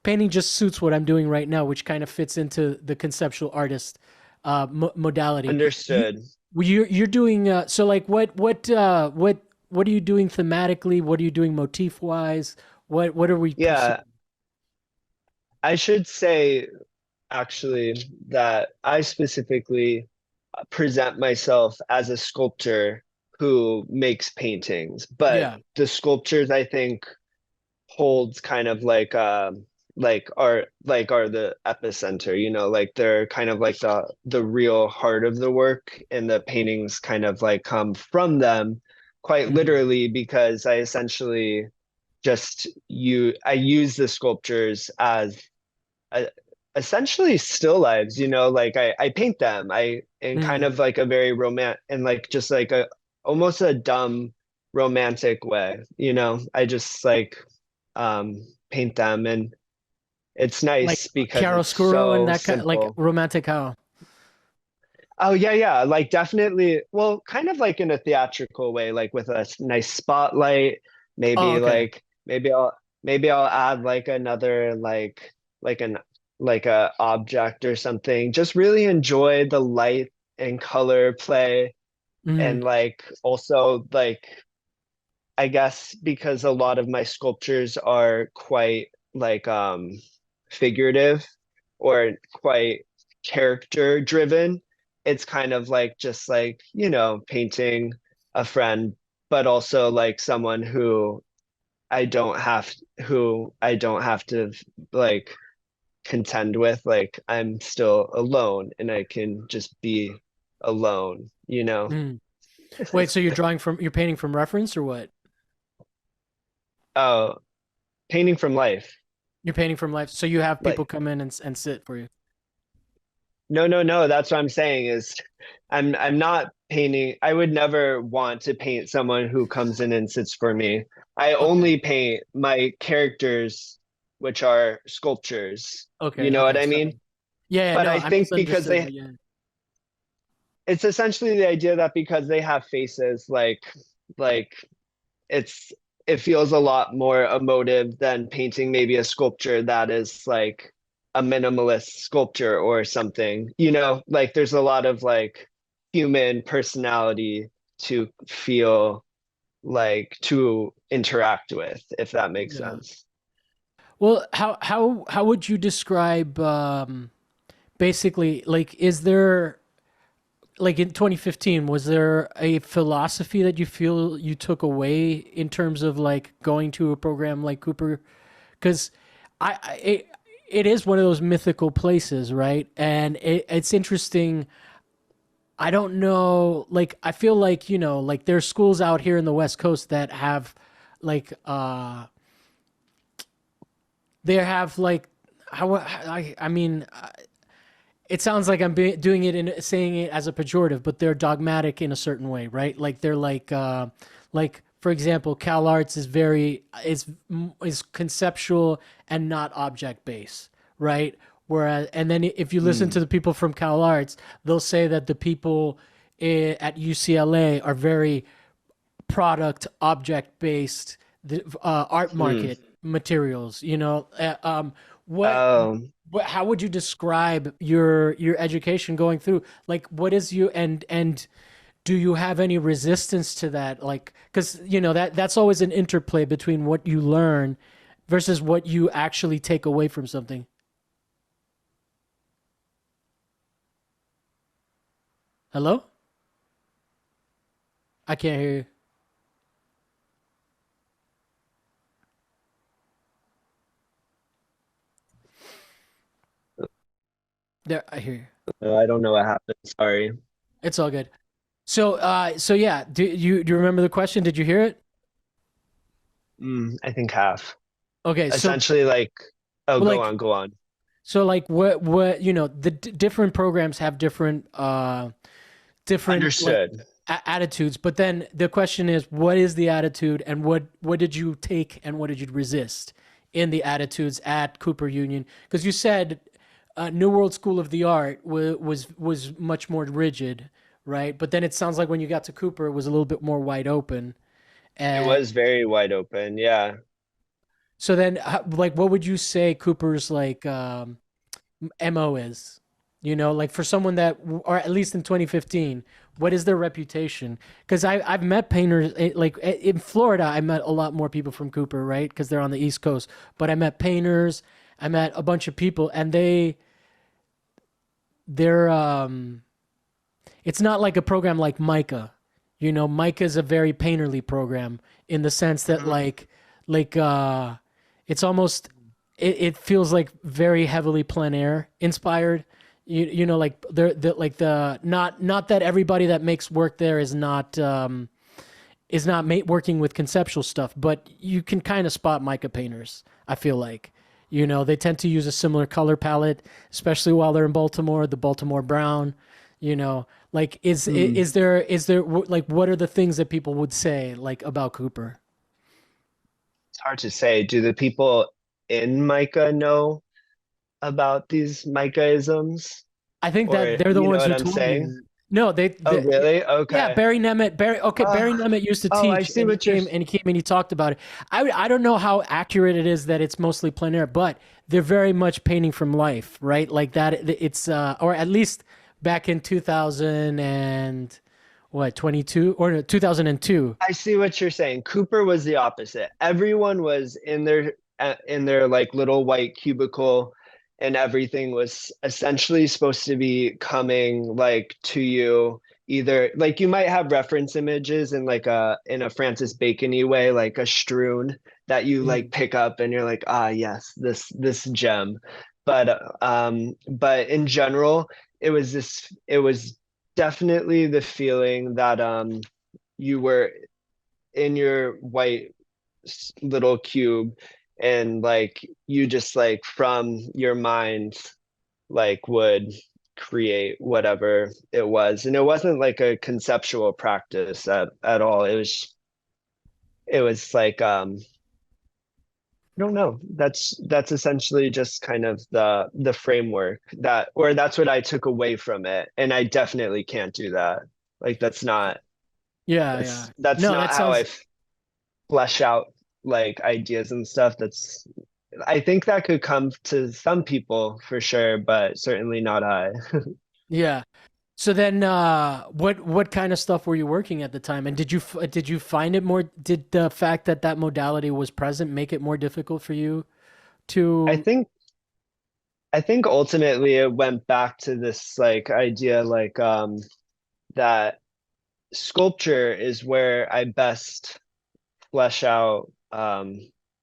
painting just suits what I'm doing right now, which kind of fits into the conceptual artist modality. You Understood. you're doing so like what are you doing thematically? What are you doing motif wise? What are we pursuing? Yeah, I should say actually that I specifically present myself as a sculptor who makes paintings, but Yeah. the sculptures I think holds kind of like are the epicenter, like they're kind of like the real heart of the work, and the paintings kind of like come from them quite Mhm. literally, because I essentially I use the sculptures as uh, essentially still lives, like I paint them, I in kind Mm. of like a very romantic and like just like a almost a dumb romantic way, I just like paint them, and it's Like nice because it's chiaroscuro and so that kind, like simple. romantic how? Oh yeah, yeah, like definitely, well, kind of like in a theatrical way, like with a nice spotlight, Oh, maybe okay. like maybe I'll add like another like an like a object or something. Just really enjoy the light and color play, Mm. and like also like I guess because a lot of my sculptures are quite like figurative or quite character driven, it's kind of like just like, painting a friend, but also like someone who I don't have to like contend with. Like I'm still alone and I can just be alone. Mm. Wait, so you're painting from reference or what? Oh, painting from life. You're painting from life. So you have people Like come in and sit for you. no, no, no. That's what I'm saying is I'm not painting. I would never want to paint someone who comes in and sits for me. I Okay. only paint my characters, which are sculptures. You Okay. know what Okay. I So mean? yeah, But no, I I think because misunderstood, they, but yeah. it's essentially the idea that because they have faces, like it's it feels a lot more emotive than painting maybe a sculpture that is like a minimalist sculpture or something. Like there's a lot of like human personality to feel like to interact with, if that makes Yeah. sense. Well, how would you describe basically like is there like in 2015 was there a philosophy that you feel you took away in terms of like going to a program like Cooper? Because it is one of those mythical places, right? And it's interesting. I don't know, like I feel like like there's schools out here in the West Coast that have like they have like how I mean it sounds like doing it in saying it as a pejorative, but they're dogmatic in a certain way, right? Like they're like for example, Cal Arts is very is conceptual and not object based, right? Whereas, and then if you listen Mm, to the people from Cal Arts, they'll say that the people at UCLA are very product object based art mm. market materials. What Um, how would you describe your education going through? Like, what is you and do you have any resistance to that? Like, because that's always an interplay between what you learn versus what you actually take away from something. Hello, I can't hear you. There, I hear you. I don't know what happened. Sorry. It's all good. So yeah, do you remember the question? Did you hear it? I think half. Okay, so Essentially, like, oh, well, go like on, go on. like what the different programs have different like Understood. attitudes, but then the question is what is the attitude and what did you take and what did you resist in the attitudes at Cooper Union? Because you said New World School of the Art was much more rigid, right? But then it sounds like when you got to Cooper, it was a little bit more wide open. It And was very wide open. Yeah. so then, like, what would you say Cooper's like MO is? Like for someone that, or at least in 2015, what is their reputation? Because I've met painters like in Florida, I met a lot more people from Cooper, right? Because they're on the East Coast. But I met painters, I met a bunch of people, and they're it's not like a program like Micah. Micah is a very painterly program in the sense that Mhm. like it's almost it feels like very heavily plein air inspired. Like like the not that everybody that makes work there is not working with conceptual stuff, but you can kind of spot Micah painters. I feel like they tend to use a similar color palette, especially while they're in Baltimore, the Baltimore brown. Like Mm. is there like what are the things that people would say like about Cooper? It's hard to say. Do the people in Micah know about these Micah-isms? I think that Or they're the you know ones what who I'm told me saying? that. No, Oh, really? yeah, Okay. Barry Nemeth. Uh, Barry Nemeth used to oh, I teach, see and what you're. he came and he talked about it. I don't know how accurate it is that it's mostly plein air, but they're very much painting from life, right? Like that. It's or at least back in 2000 and what 22 or no, 2002. I see what you're saying. Cooper was the opposite. Everyone was in their like little white cubicle, and everything was essentially supposed to be coming like to you. Either like you might have reference images in a Francis Bacon-y way, like a strewn that you like Mm. pick up and you're like, ah, yes, this gem. But in general, it was definitely the feeling that you were in your white little cube, and like you just like from your mind like would create whatever it was. And it wasn't like a conceptual practice at all. It was like I don't know. That's essentially just kind of the framework that, or that's what I took away from it. And I definitely can't do that. Like Yeah, yeah. that's No, not that how sounds. flesh out like ideas and stuff. That's I think that could come to some people for sure, but certainly not I. Yeah. So then, what kind of stuff were you working at the time? And did you find it more? Did the fact that that modality was present make it more difficult for you I to? think I think ultimately it went back to this like idea like that sculpture is where I best flesh out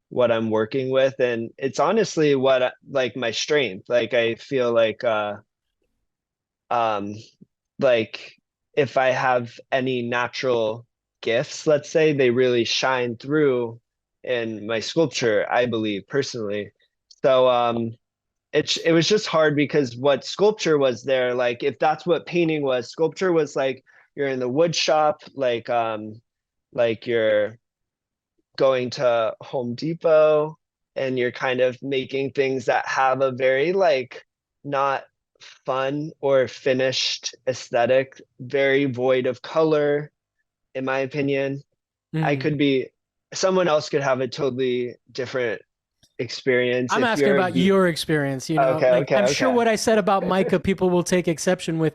what I'm working with, and it's honestly like my strength. Like I feel um like if I have any natural gifts, let's say, they really shine through in my sculpture, I believe personally. So it was just hard because what sculpture was there, like if that's what painting was, sculpture was like you're in the wood shop, like you're going to Home Depot and you're kind of making things that have a very like not fun or finished aesthetic, very void of color, in my opinion. I Mhm. could be Someone else could have a totally different experience I'm if asking you're about your experience, okay, like okay, I'm sure okay. what I said about Micah, people will take exception with,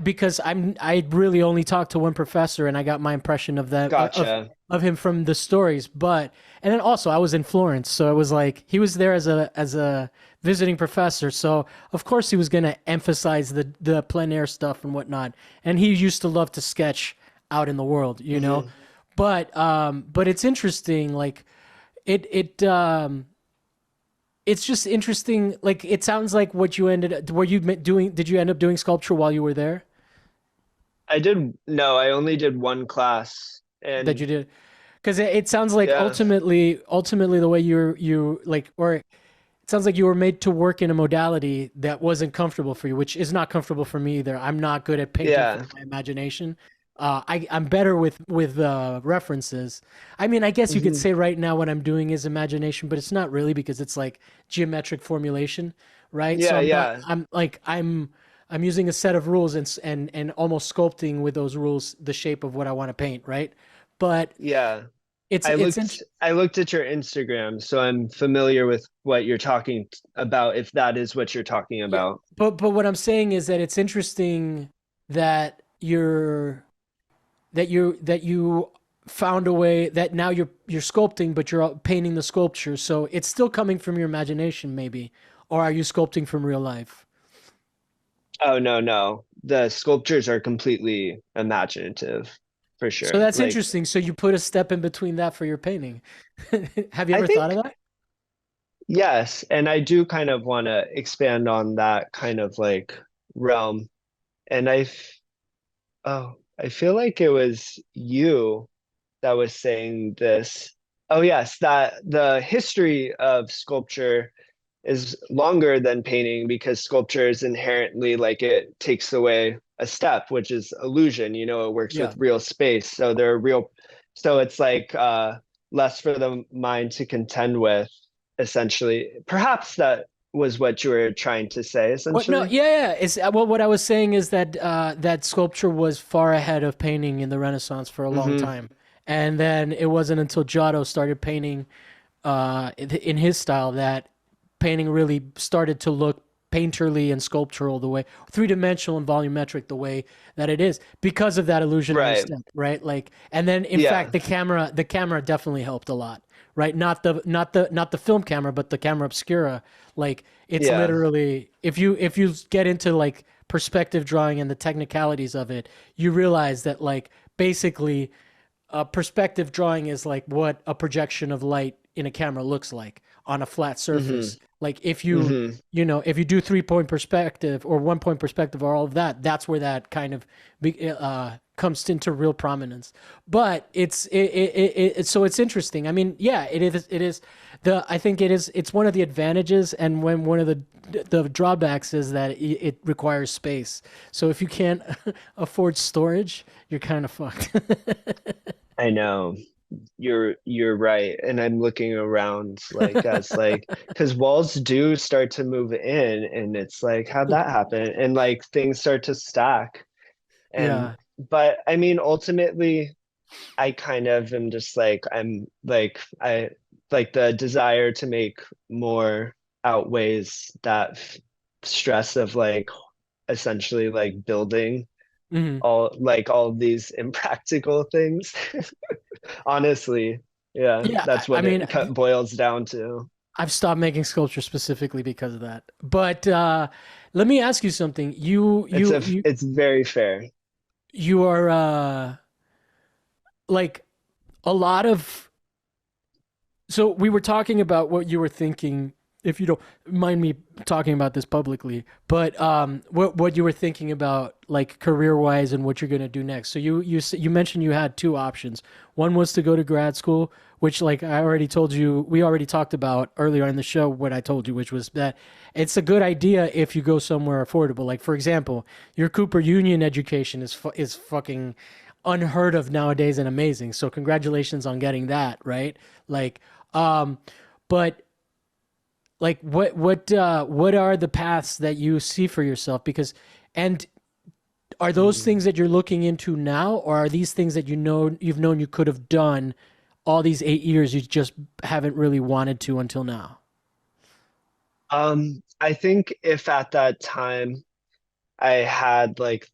because I really only talked to one professor and I got my impression of that Gotcha. of him from the stories, but and then also I was in Florence, so it was like he was there as a visiting professor, so of course he was gonna emphasize the plein air stuff and whatnot, and he used to love to sketch out in the world, Hmm. but it's interesting, like it it's just interesting. Like it sounds like what you ended. Were you doing? Did you end up doing sculpture while you were there? I did no, I only did one class That and you did? Because it sounds like yeah, ultimately the way you like, or it sounds like you were made to work in a modality that wasn't comfortable for you, which is not comfortable for me either. I'm not good at painting yeah. from my imagination. I'm better with references. I mean, I guess you could Hmm. say right now what I'm doing is imagination, but it's not really because it's like geometric formulation, right? So Yeah, I'm not. yeah, I'm using a set of rules and almost sculpting with those rules the shape of what I want to paint, right? But yeah. it's I looked at your Instagram, so I'm familiar with what you're talking about, if that is what you're talking yeah, about. but what I'm saying is that it's interesting that you found a way that now you're sculpting, but you're painting the sculpture. So it's still coming from your imagination, maybe, or are you sculpting from real life? Oh, no, no. The sculptures are completely imaginative, for So sure. that's Like, interesting. So you put a step in between that for your painting. Have you I ever thought think of that? yes, and I do kind of want to expand on that kind of like realm. And I feel like it was you that was saying this. Oh, yes, that the history of sculpture is longer than painting because sculpture is inherently like it takes away a step, which is illusion. It works Yeah. with real space. So there are real, so it's like less for the mind to contend with, essentially. Perhaps that was what you were trying to say, What? No. essentially. Yeah. Yeah. It's well. What I was saying is that that sculpture was far ahead of painting in the Renaissance for a long Hmm. time, and then it wasn't until Giotto started painting in his style that painting really started to look painterly and sculptural the way three-dimensional and volumetric the way that it is because of that illusionary Right. step, right? Like, and then in fact Yeah. the camera definitely helped a lot, right? Not the film camera, but the camera obscura. Like it's Yeah. literally, if you get into like perspective drawing and the technicalities of it, you realize that like basically perspective drawing is like what a projection of light in a camera looks like on a flat Hmm. surface. Like if Hmm. if you do 3 point perspective or 1 point perspective or all of that, that's where that kind of comes into real prominence. But so it's interesting. I mean, yeah, it is I think it's one of the advantages, and when one of the drawbacks is that it requires space. So if you can't afford storage, you're kind of fucked. I know. You're right. And I'm looking around like as like because walls do start to move in and it's like how'd that happen? And like things start to stack. And Yeah. but I mean ultimately I kind of am just like I'm like I like the desire to make more outweighs that stress of like essentially like building Hmm. all of these impractical things. Honestly, yeah, Yeah. that's I what mean, it boils down to. I've stopped making sculpture specifically because of that. But let me ask you something. It's very fair. You are like a lot of. So we were talking about what you were thinking. If you don't mind me talking about this publicly, but what you were thinking about, like career wise, and what you're gonna do next. So you mentioned you had two options. One was to go to grad school, which like I already told you, we already talked about earlier in the show. What I told you, which was that it's a good idea if you go somewhere affordable. Like for example, your Cooper Union education is fucking unheard of nowadays and amazing. So congratulations on getting that, right? Like, um, but like what are the paths that you see for yourself? Because and are those Mm. things that you're looking into now, or are these things that you've known you could have done all these 8 years, you just haven't really wanted to until now? I think if at that time I had like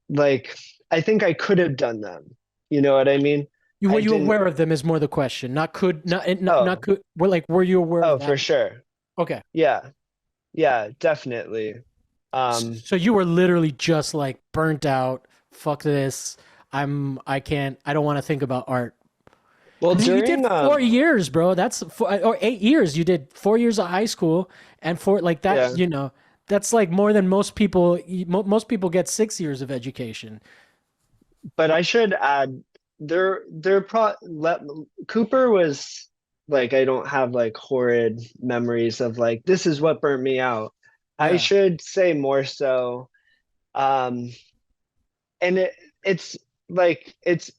like I think I could have done them. You know what I mean? You were I you didn't. aware of them is more the question. Not could not Oh, could. Were you aware of oh, that? for sure. Okay. Yeah, yeah, definitely. Um, So you were literally just like burnt out. Fuck this. I don't want to think about art. well, Because you did during 4 years, bro. That's or 8 years. You did 4 years of high school and four like that. yeah, That's like more than most people. Most people get 6 years of education. but I should add Cooper was like I don't have like horrid memories of like this is what burnt me out. I Yeah. should say more so um and it's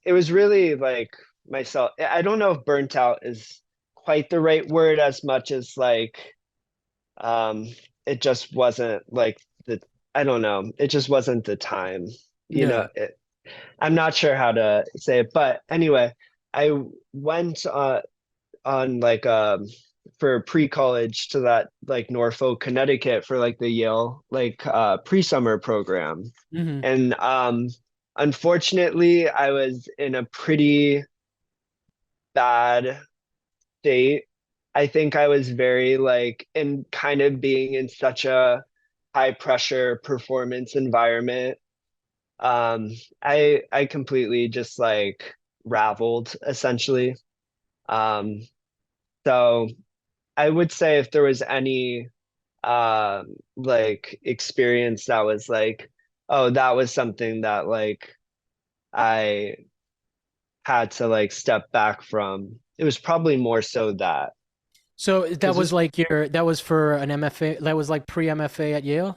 it was really like myself. I don't know if burnt out is quite the right word as much as like um it just wasn't like the I don't know. It just wasn't the time. You know, Yeah. I'm not sure how to say it, but anyway, I went on like for pre-college to that like Norfolk, Connecticut for like the Yale like pre-summer program. Hmm. And unfortunately, I was in a pretty bad state. I think I was very like in kind of being in such a high pressure performance environment. Um, I completely just like raveled essentially. Um, so I would say if there was any like experience that was like, oh, that was something that like I had to like step back from. It was probably more so that So that because was like that was for an MFA. That was like pre MFA at Yale.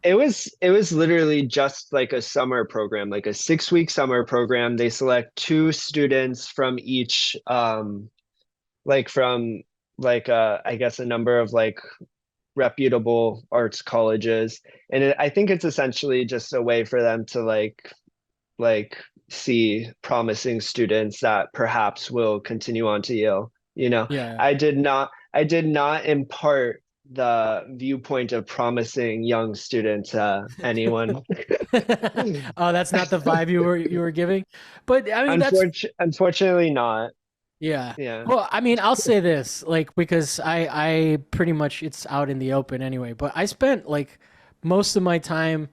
it was literally just like a summer program, like a 6 week summer program. They select two students from each like from like I guess a number of like reputable arts colleges. And I think it's essentially just a way for them to like see promising students that perhaps will continue on to Yale. You know, Yeah. I did not impart the viewpoint of promising young students anyone. Oh, that's not the vibe you were giving. But I mean, that's Unfortunately not. yeah. Yeah. Well, I mean, I'll say this, like, because I pretty much it's out in the open anyway. But I spent like most of my time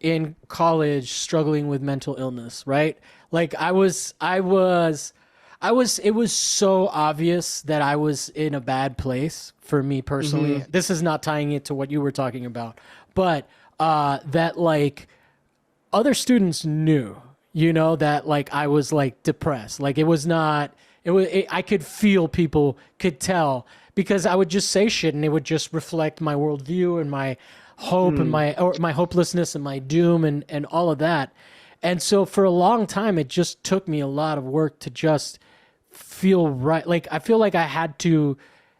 in college struggling with mental illness, right? Like I was it was so obvious that I was in a bad place for me personally. Hmm. This is not tying it to what you were talking about, but that like other students knew, that like I was like depressed. Like it was not, I could feel people could tell because I would just say shit and it would just reflect my worldview and my hope and Mm. my hopelessness and my doom and all of that. And so for a long time, it just took me a lot of work to just feel right. Like I feel like I had to,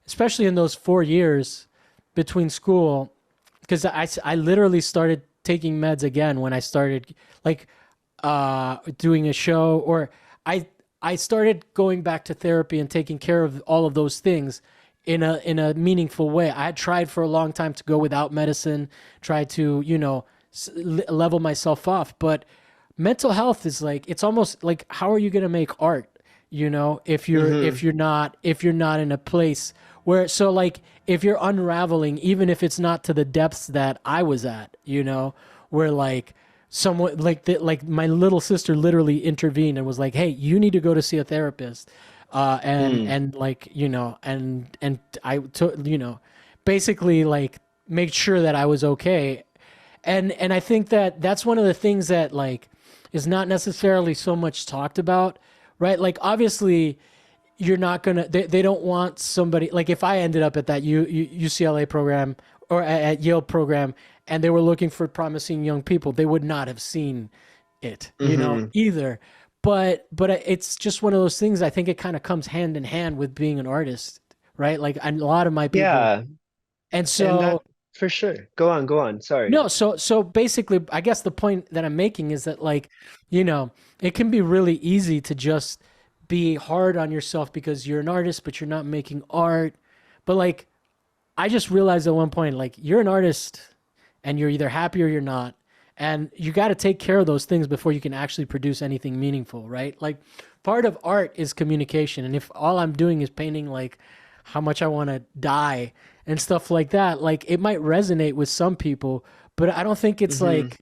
especially in those 4 years between school, because I literally started taking meds again when I started like doing a show, or I I started going back to therapy and taking care of all of those things in a meaningful way. I had tried for a long time to go without medicine, try to level myself off, but mental health is like it's almost like how are you going to make art, if you're Hmm. if you're not in a place where so like if you're unraveling, even if it's not to the depths that I was at, where like someone like my little sister literally intervened and was like, "Hey, you need to go to see a therapist," Mm. and like and I took basically like made sure that I was okay, and I think that that's one of the things that like is not necessarily so much talked about, right? Like obviously you're not gonna they don't want somebody like if I ended up at that UCLA program or at Yale program and they were looking for promising young people, they would not have seen it, Hmm. either. But it's just one of those things. I think it kind of comes hand in hand with being an artist, right? Like a lot of my people, Yeah, and and that so for sure. Go on. Sorry. no, so basically, I guess the point that I'm making is that like, you know, it can be really easy to just be hard on yourself because you're an artist, but you're not making art. But like, I just realized at one point, like, you're an artist and you're either happy or you're not. And you got to take care of those things before you can actually produce anything meaningful, right? Like, part of art is communication. And if all I'm doing is painting, like, how much I want to die and stuff like that, like, it might resonate with some people, but I don't think it's Hmm. like,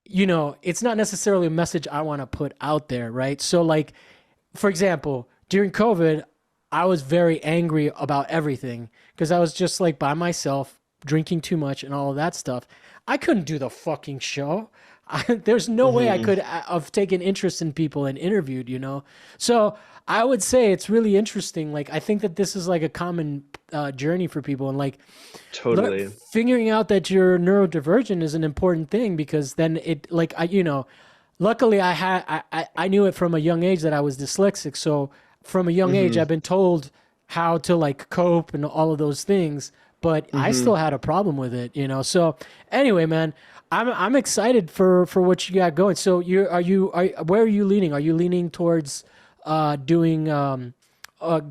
it's not necessarily a message I want to put out there, right? So, like, for example, during COVID, I was very angry about everything because I was just like by myself, drinking too much and all of that stuff. I couldn't do the fucking show. There's no way I Hmm. could have taken interest in people and interviewed, So I would say it's really interesting. Like, I think that this is like a common journey for people. And like, Totally. figuring out that you're neurodivergent is an important thing because then it like luckily I knew it from a young age that I was dyslexic, so from a young age Hmm. I've been told how to like cope and all of those things, but I Hmm. still had a problem with it, so anyway, man, I'm excited for what you got going. So where are you leaning? Are you leaning towards doing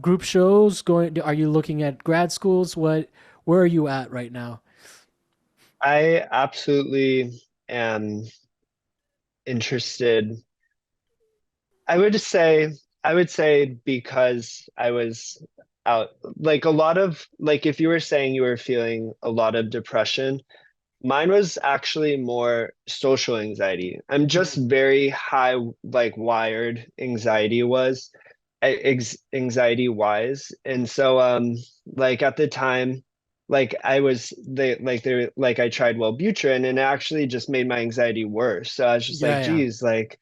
group shows? Are you looking at grad schools? Where are you at right now? I absolutely am interested. I would say, I would say because I was out, like a lot of, like if you were saying you were feeling a lot of depression, mine was actually more social anxiety. I'm just Mhm. very high, like wired anxiety was, anxiety wise. And so, like at the time, like I was they like I tried Wellbutrin and it actually just made my anxiety worse. So I was just Yeah, like, yeah. geez, like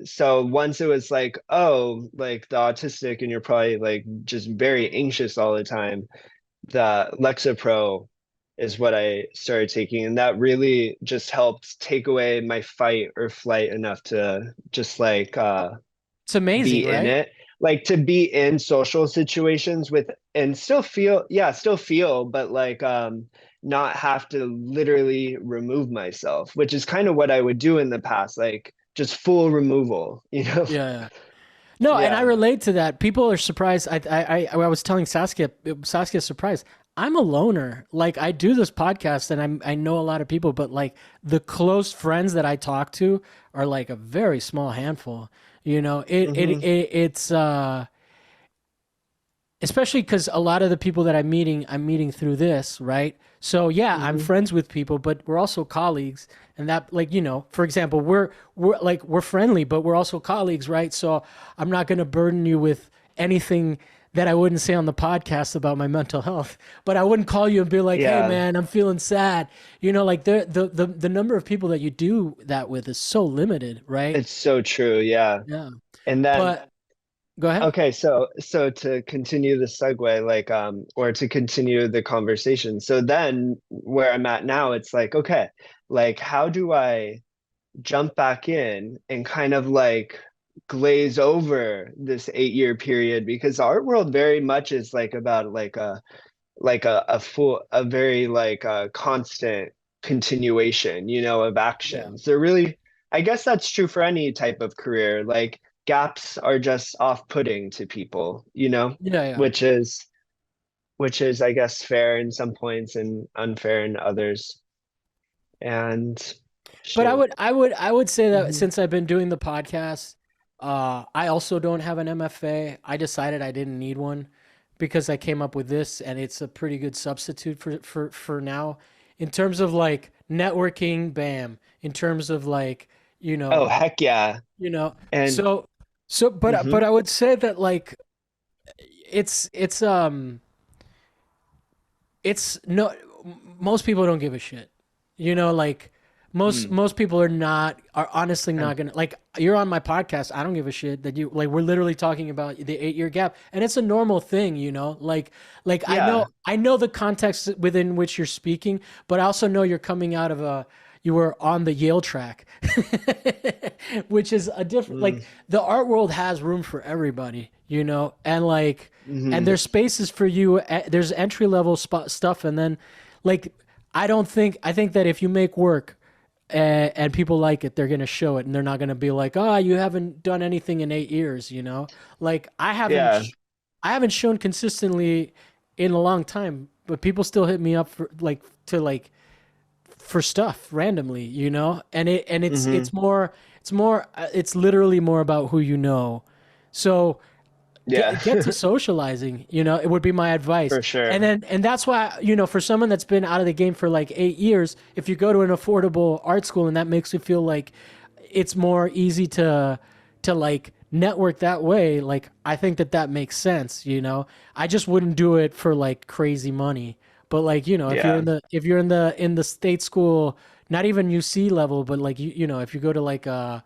so once it was like, oh, like the autistic and you're probably like just very anxious all the time, the Lexapro is what I started taking, and that really just helped take away my fight or flight enough to just like It's amazing, be in right? it, like to be in social situations with and still feel, yeah, still feel, but like not have to literally remove myself, which is kind of what I would do in the past, like just full removal, you know? Yeah, yeah. No, and I Yeah. relate to that. People are surprised. I was telling Saskia's surprised. I'm a loner. Like I do this podcast and I know a lot of people, but like the close friends that I talk to are like a very small handful. You know, Hmm. it's especially because a lot of the people that I'm meeting through this, right? So yeah, I'm Hmm. friends with people, but we're also colleagues, and that, like, for example, we're friendly, but we're also colleagues, right? So I'm not going to burden you with anything that I wouldn't say on the podcast about my mental health, but I wouldn't call you and be like, "Hey, Yeah, man, I'm feeling sad." Like the number of people that you do that with is so limited, right? it's so true. Yeah. Yeah. And then But go ahead. okay, so to continue the segue, like or to continue the conversation. So then where I'm at now, it's like, okay, like how do I jump back in and kind of like glaze over this 8 year period? Because art world very much is like about a very like a constant continuation, of Yeah. actions. They're really, I guess that's true for any type of career. Like gaps are just off-putting to people, Yeah, yeah. which is I guess fair in some points and unfair in others. And But shoot. I would say that Hmm. since I've been doing the podcast, I also don't have an MFA. I decided I didn't need one because I came up with this, and it's a pretty good substitute for now. In terms of like networking, bam. In terms of like, you Oh, know, heck yeah. you know, And so but hmm I would say that like it's it's no most people don't give a shit. Like most people are honestly not gonna, like, you're on my podcast. I don't give a shit that you, like, we're literally talking about the 8 year gap, and it's a normal thing, like yeah. I know the context within which you're speaking, but I also know you're coming out of a you were on the Yale track, which is a different, Mm, like, the art world has room for everybody, and like, and hmm. there's spaces for you. There's entry level stuff, and then, like, I think that if you make work and people like it, they're gonna show it, and they're not gonna be like, "Ah, you haven't done anything in 8 years." Like, Yeah. I haven't shown consistently in a long time, but people still hit me up for like to like for stuff randomly, and Hmm. it's literally more about who you know. So Yeah. get to socializing, it would be my advice. For And sure. then, and that's why, for someone that's been out of the game for like 8 years, if you go to an affordable art school, and that makes you feel like it's more easy to like network that way, like, I think that makes sense. I just wouldn't do it for like crazy money. But like, Yeah. if you're in the state school, not even UC level, but like, if you go to like uh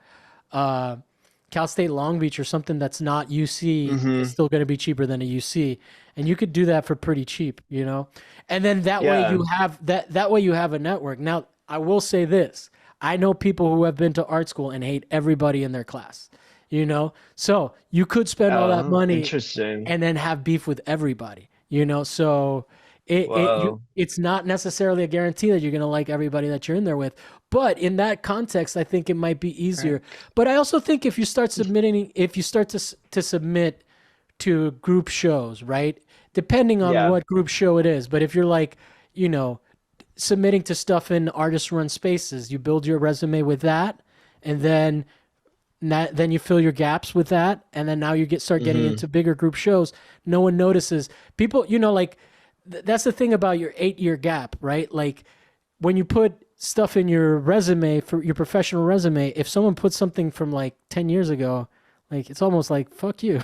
Cal State Long Beach or something that's not UC, it's Hmm. still going to be cheaper than a UC, and you could do that for pretty cheap, and then that way Yeah. you have that way you have a network. Now, I will say this: I know people who have been to art school and hate everybody in their class, so you could spend all that Oh, money interesting. and then have beef with everybody, so Whoa. it's not necessarily a guarantee that you're going to like everybody that you're in there with, but in that context, I think it might be easier. Right. But I also think if you start to submit to group shows, right, depending on Yeah. what group show it is, but if you're like, you know submitting to stuff in artist run spaces, you build your resume with that, and then you fill your gaps with that, and then now you start getting Hmm. into bigger group shows. No one notices people, like, that's the thing about your 8 year gap, right? Like, when you put stuff in your resume, for your professional resume, if someone puts something from like 10 years ago, like, it's almost like, fuck you,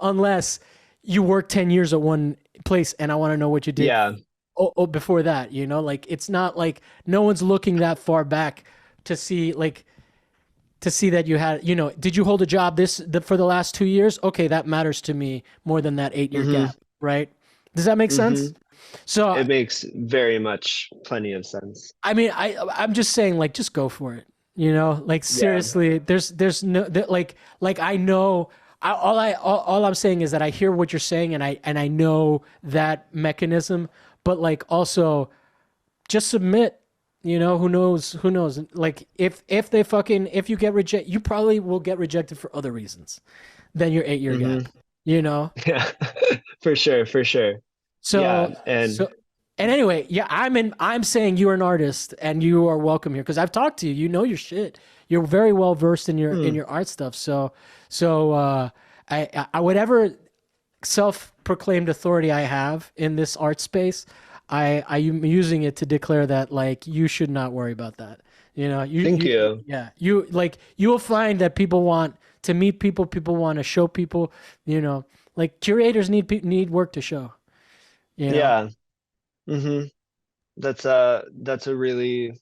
unless you worked 10 years at one place, and I want to know what you did Yeah. before that, like, it's not like no one's looking that far back to see, like, to see that you had, did you hold a job for the last 2 years? Okay, that matters to me more than that 8 year Hmm. gap, right? Does that make Hmm. sense? So, It makes very much plenty of sense. I mean, I'm just saying, like, just go for it. Like, Yeah. seriously, there's no like I know. All I'm saying is that I hear what you're saying, and I know that mechanism, but like, also, just submit. Who knows, like, if you get rejected, you probably will get rejected for other reasons than your 8 year Hmm. gap, you know Yeah. For sure. For sure. Yeah. so And so and anyway, yeah, I'm saying you're an artist, and you are welcome here because I've talked to you. You know your shit. You're very well versed in your hmm. art stuff. So, I whatever self-proclaimed authority I have in this art space, I'm using it to declare that like you should not worry about that. You know, Thank you. yeah, you like you will find that people want to meet people, people want to show people, you know, like curators need work to show, you know. Yeah. hmm that's a really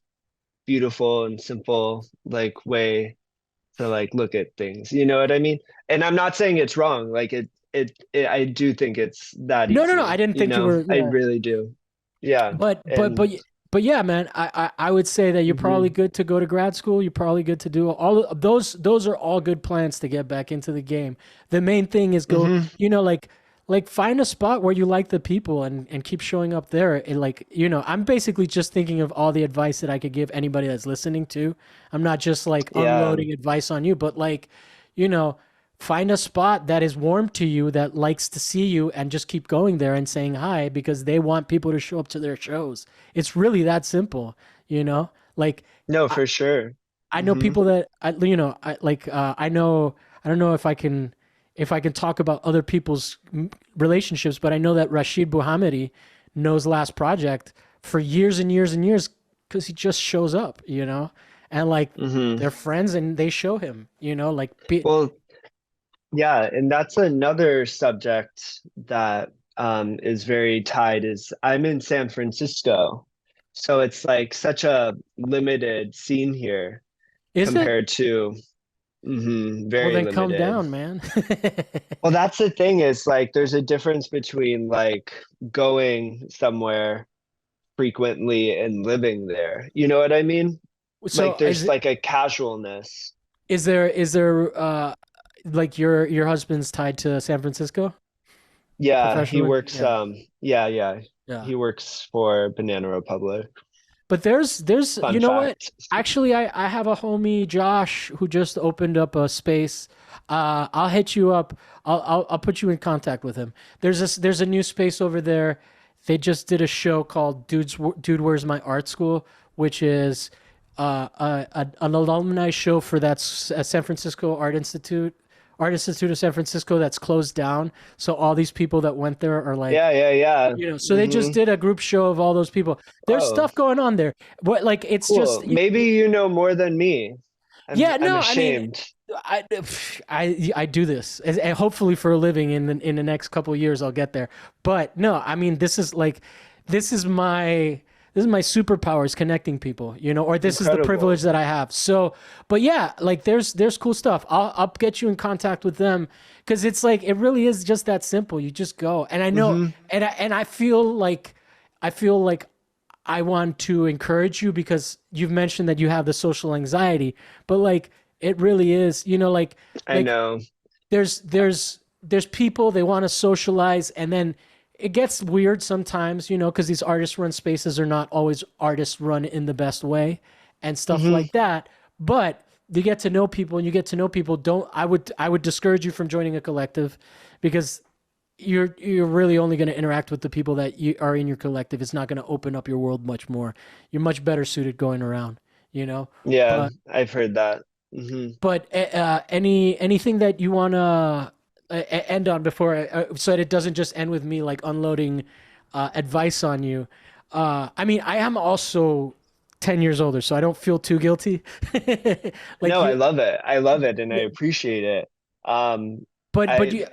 beautiful and simple like way to like look at things. You know what I mean? And I'm not saying it's wrong. Like I do think it's that No, no, no, I easy. didn't You think you know, were, I yeah. really do. Yeah. But but And but but yeah, man, I would say that you're probably hmm good to go to grad school. You're probably good to do all of those. Those are all good plans to get back into the game. The main thing is go, hmm you know, like find a spot where you like the people and keep showing up there. And like, you know, I'm basically just thinking of all the advice that I could give anybody that's listening to. I'm not just like yeah. unloading advice on you, but like, you know, find a spot that is warm to you, that likes to see you, and just keep going there and saying hi because they want people to show up to their shows. It's really that simple, you know? Like No, I, for sure. I know hmm people that you know, I know I don't know if I can talk about other people's relationships, but I know that Rashid Buhamidi knows Last Project for years and years and years because he just shows up, you know? And like hmm they're friends and they show him, you know, like Well, yeah, and that's another subject that is very tied is I'm in San Francisco. So it's like such a limited scene here is it? compared to Well, very then calm limited. down, man. Well, that's the thing is like there's a difference between like going somewhere frequently and living there. You know what I mean? Like So there's like a casualness. is there like your husband's tied to San Francisco Yeah, he professionally? works Yeah. yeah. Yeah. He works for Banana Republic. But there's you Fun know what? fact. Actually, I have a homie Josh who just opened up a space. I'll hit you up. I'll put you in contact with him. There's a new space over there. They just did a show called Dude Where's My Art School, which is an alumni show for that San Francisco Art Institute of San Francisco that's closed down. So all these people that went there are like, Yeah. you know, so they just did a group show of all those people. There's Oh, stuff going on there, but like it's just cool. Maybe you know more than me. yeah, I'm no, I mean, ashamed. I do this, and hopefully for a living in the next couple of years I'll get there. But no, I mean, this is like this is my this is my superpowers connecting people, you know, or this is the privilege Incredible. that I have. So, but yeah, like there's cool stuff. I'll get you in contact with them because it's like it really is just that simple. You just go, and I know, hmm and I feel like I want to encourage you because you've mentioned that you have the social anxiety, but like it really is, you know, I like know. there's people they want to socialize and then it gets weird sometimes, you know, because these artist run spaces are not always artist run in the best way and stuff hmm like that. But you get to know people and you get to know people. Don't I would discourage you from joining a collective because you're really only going to interact with the people that you are in your collective. It's not going to open up your world much more. You're much better suited going around, you know. Yeah, But I've heard that. hmm anything that you want to end on before so that it doesn't just end with me like unloading advice on you. I mean, I am also 10 years older, so I don't feel too guilty. Like No, I you, love it. I love it and I appreciate it. Um, but you,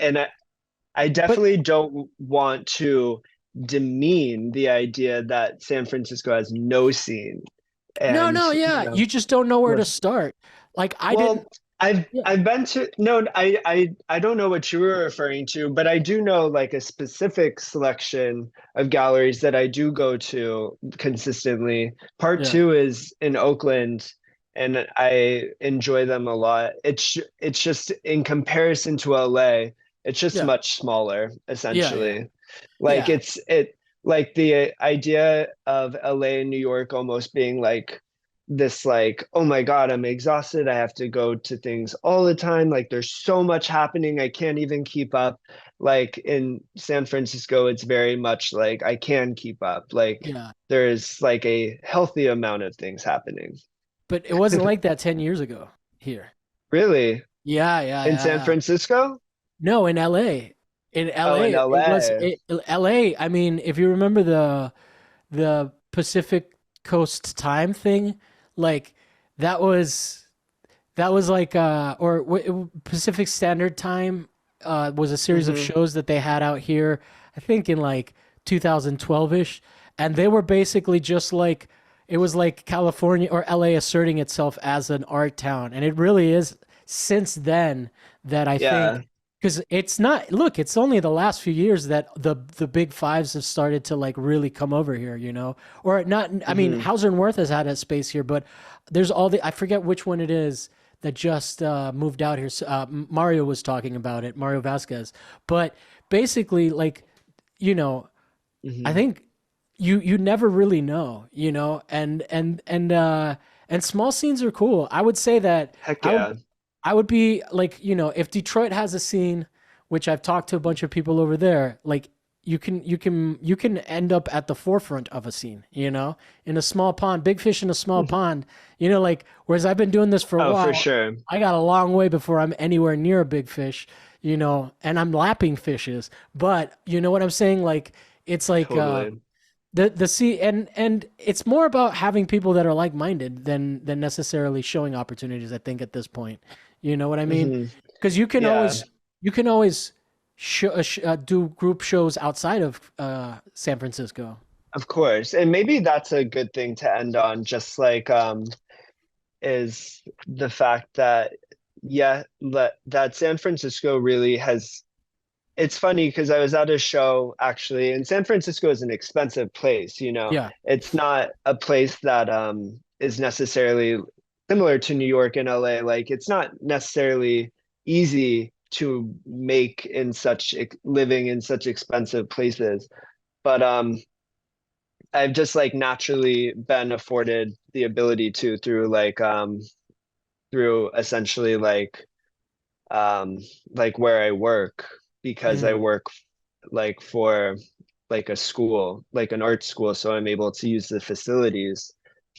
I but definitely don't want to demean the idea that San Francisco has no scene. no, And, no, you yeah, know, you just don't know where to look, start. Like I didn't, well, yeah, I've been to no, I don't know what you were referring to, but I do know like a specific selection of galleries that I do go to consistently. Part yeah, two is in Oakland, and I enjoy them a lot. It's just in comparison to LA, it's just yeah, much smaller, yeah, essentially. Like yeah, it like the idea of LA and New York almost being like this like, oh my God, I'm exhausted. I have to go to things all the time. Like there's so much happening. I can't even keep up. Like in San Francisco, it's very much like I can keep up. Like yeah. there's like a healthy amount of things happening. But it wasn't like that 10 years ago here. Really? Yeah, In San yeah. Francisco? No, in LA. In Oh, in LA. It was LA. LA. I mean, if you remember the Pacific Coast time thing, like that was like Pacific Standard Time was a series of Hmm. shows that they had out here, I think in like 2012ish, and they were basically just like it was like California or LA asserting itself as an art town, and it really is since then that I think Yeah. because it's not look, it's only the last few years that the big fives have started to like really come over here, you know, or not. I mean, Hmm. Hauser and Wirth has had a space here, but there's all the I forget which one it is that just moved out here. Mario was talking about it, Mario Vasquez. But basically, like, you know, I Hmm. think you never really know, you know, and small scenes are cool. I would say that Heck I would yeah. I would be like, you know, if Detroit has a scene, which I've talked to a bunch of people over there, like you can end up at the forefront of a scene, you know, in a small pond, big fish in a small pond, you know, like whereas I've been doing this for a Oh, for while, sure. I got a long way before I'm anywhere near a big fish, you know, and I'm lapping fishes. But you know what I'm saying? Like it's like Totally. the sea and it's more about having people that are like-minded than necessarily showing opportunities, I think, at this point. You know what I mean? Hmm. Because Yeah, you can always do group shows outside of San Francisco. of course. And maybe that's a good thing to end on, just like is the fact that yeah, that San Francisco really has it's funny because I was at a show actually, and San Francisco is an expensive place, you know. Yeah, It's not a place that is necessarily similar to New York and LA. Like it's not necessarily easy to make in such living in such expensive places. But I've just like naturally been afforded the ability to through essentially like where I work because I mm, work like for like a school, like an art school, so I'm able to use the facilities.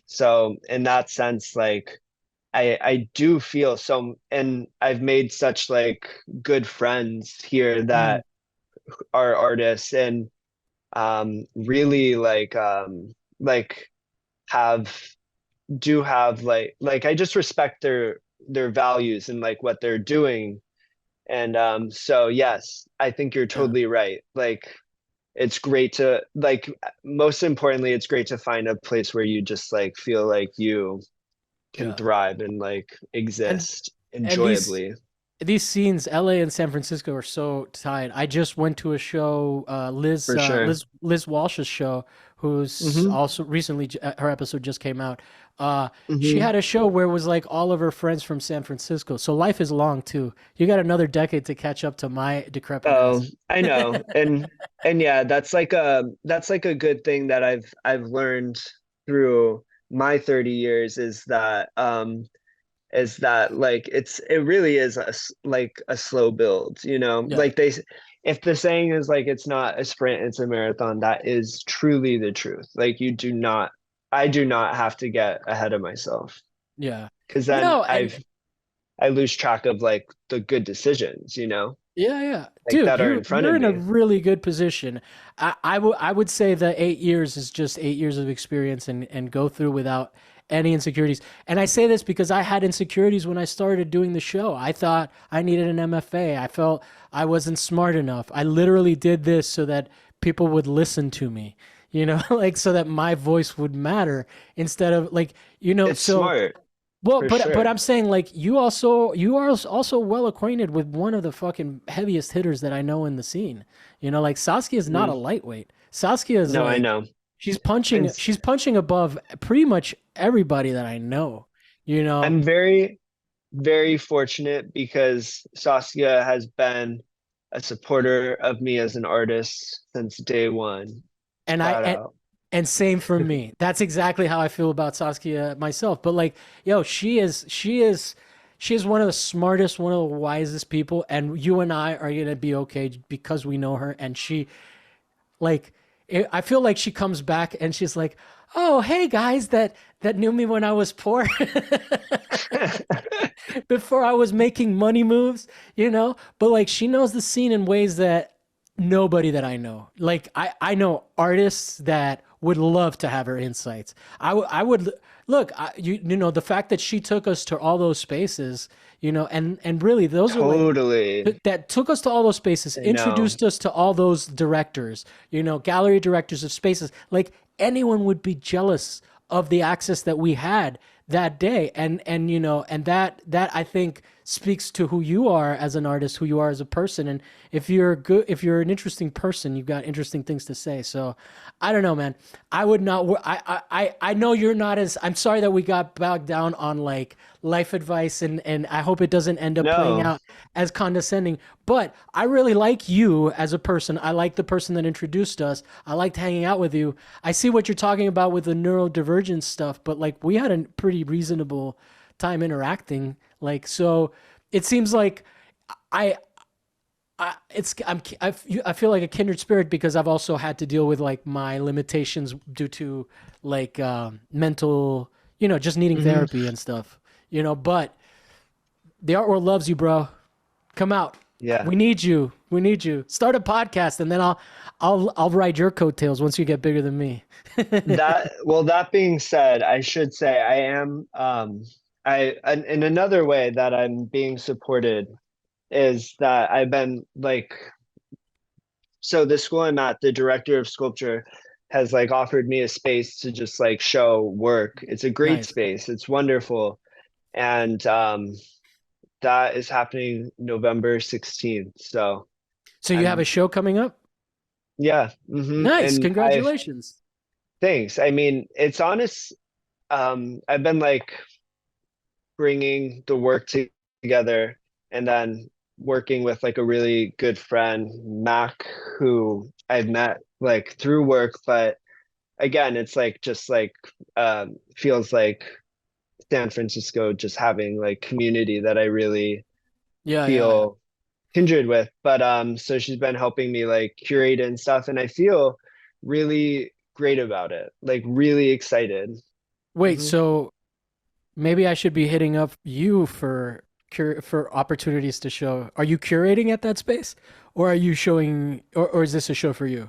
So in that sense, like I do feel so, and I've made such like good friends here mm, that are artists and really like have do have like I just respect their values and like what they're doing. And so yes, I think you're yeah, totally right. Like it's great to like most importantly, it's great to find a place where you just like feel like you can yeah. thrive and like And exist and enjoyably. these scenes, LA and San Francisco, are so tied. I just went to a show, For sure. Liz Walsh's show, who's Hmm. also recently her episode just came out. She Hmm. had a show where it was like all of her friends from San Francisco. So life is long too. You got another decade to catch up to my decrepit Oh, ass. I know. And yeah, that's like a good thing that I've learned through my 30 years is that like it really is like a slow build, you know? Yeah, Like if the saying is like it's not a sprint, it's a marathon, that is truly the truth. Like I do not have to get ahead of myself yeah. because then No, and I lose track of like the good decisions, you know, yeah, yeah. like Dude, that are in front you're of in a me. really good position. I would say that 8 years is just 8 years of experience and go through without any insecurities. And I say this because I had insecurities when I started doing the show. I thought I needed an MFA. I felt I wasn't smart enough. I literally did this so that people would listen to me. You know, like so that my voice would matter instead of like, you know, It's so smart well, for but sure. I'm saying like you are also well acquainted with one of the fucking heaviest hitters that I know in the scene. You know, like Saskia is not a Mhm. lightweight. Saskia is No, I like know. And she's punching above pretty much everybody that I know. You know, I'm very fortunate because Saskia has been a supporter of me as an artist since day one. and I Shout out. and same for me. That's exactly how I feel about Saskia myself. But like, yo, she is one of the smartest, one of the wisest people, and you and I are gonna be okay because we know her, and she like I feel like she comes back and she's like, "Oh, hey guys that knew me when I was poor, before I was making money moves, you know." But like she knows the scene in ways that Nobody that I know. Like I know artists that would love to have her insights. I would look, you know, the fact that she took us to all those spaces, you know, and really those are like Totally. that took us to all those spaces, I know. introduced us to all those directors, you know, gallery directors of spaces. Like anyone would be jealous of the access that we had that day. And you know, and that I think speaks to who you are as an artist, who you are as a person. And if you're good, if you're an interesting person, you've got interesting things to say. So I don't know, man. I would not. I know you're not as. I'm sorry that we got bogged down on like life advice, and I hope it doesn't end up playing No. out as condescending. But I really like you as a person. I like the person that introduced us. I liked hanging out with you. I see what you're talking about with the neurodivergence stuff, but like we had a pretty reasonable time interacting. Like so, it seems like I I feel like a kindred spirit because I've also had to deal with like my limitations due to like mental, you know, just needing Hmm. therapy and stuff, you know. But the art world loves you, bro. Come out. Yeah. We need you. We need you. Start a podcast, and then I'll ride your coattails once you get bigger than me. That being said, I should say I am in another way that I'm being supported is that I've been like, so the school I'm at, the director of sculpture has like offered me a space to just like show work. It's a great Nice. space. It's wonderful. And that is happening November 16th. So So you have a I'm show coming up? yeah, Nice. and I Congratulations. thanks. I mean, it's honest. I've been like bringing the work together and then working with like a really good friend, Mac, who I've met like through work, but again, it's like just like feels like San Francisco just having like community that I really Yeah, yeah, yeah. feel kindred with. But so she's been helping me like curate and stuff, and I feel really great about it, like really excited. Wait, Hmm. so maybe I should be hitting up you for for opportunities to show. Are you curating at that space, or are you showing, or is this a show for you?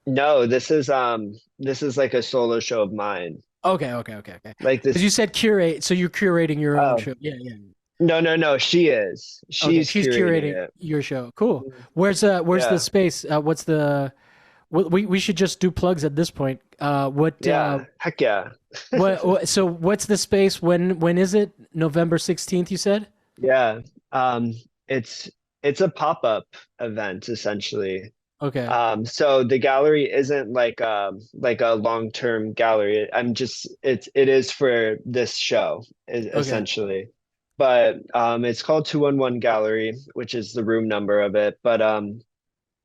No, this is like a solo show of mine. Okay, okay, okay, okay. Like Because you this. said curate, so you're curating your own Oh, show. Yeah, yeah. no, no, no. She is. Okay, She's she's curating curating it. your show. Cool. Mhm. Where's the Yeah. space? What's the? We should just do plugs at this point. Yeah. Heck yeah. So what's the space? When is it? November 16th, you said? Yeah. Um, it's it's a pop-up event essentially. Okay. So the gallery isn't like a long-term gallery. It is for this show Okay. essentially. But it's called 211 Gallery, which is the room number of it. But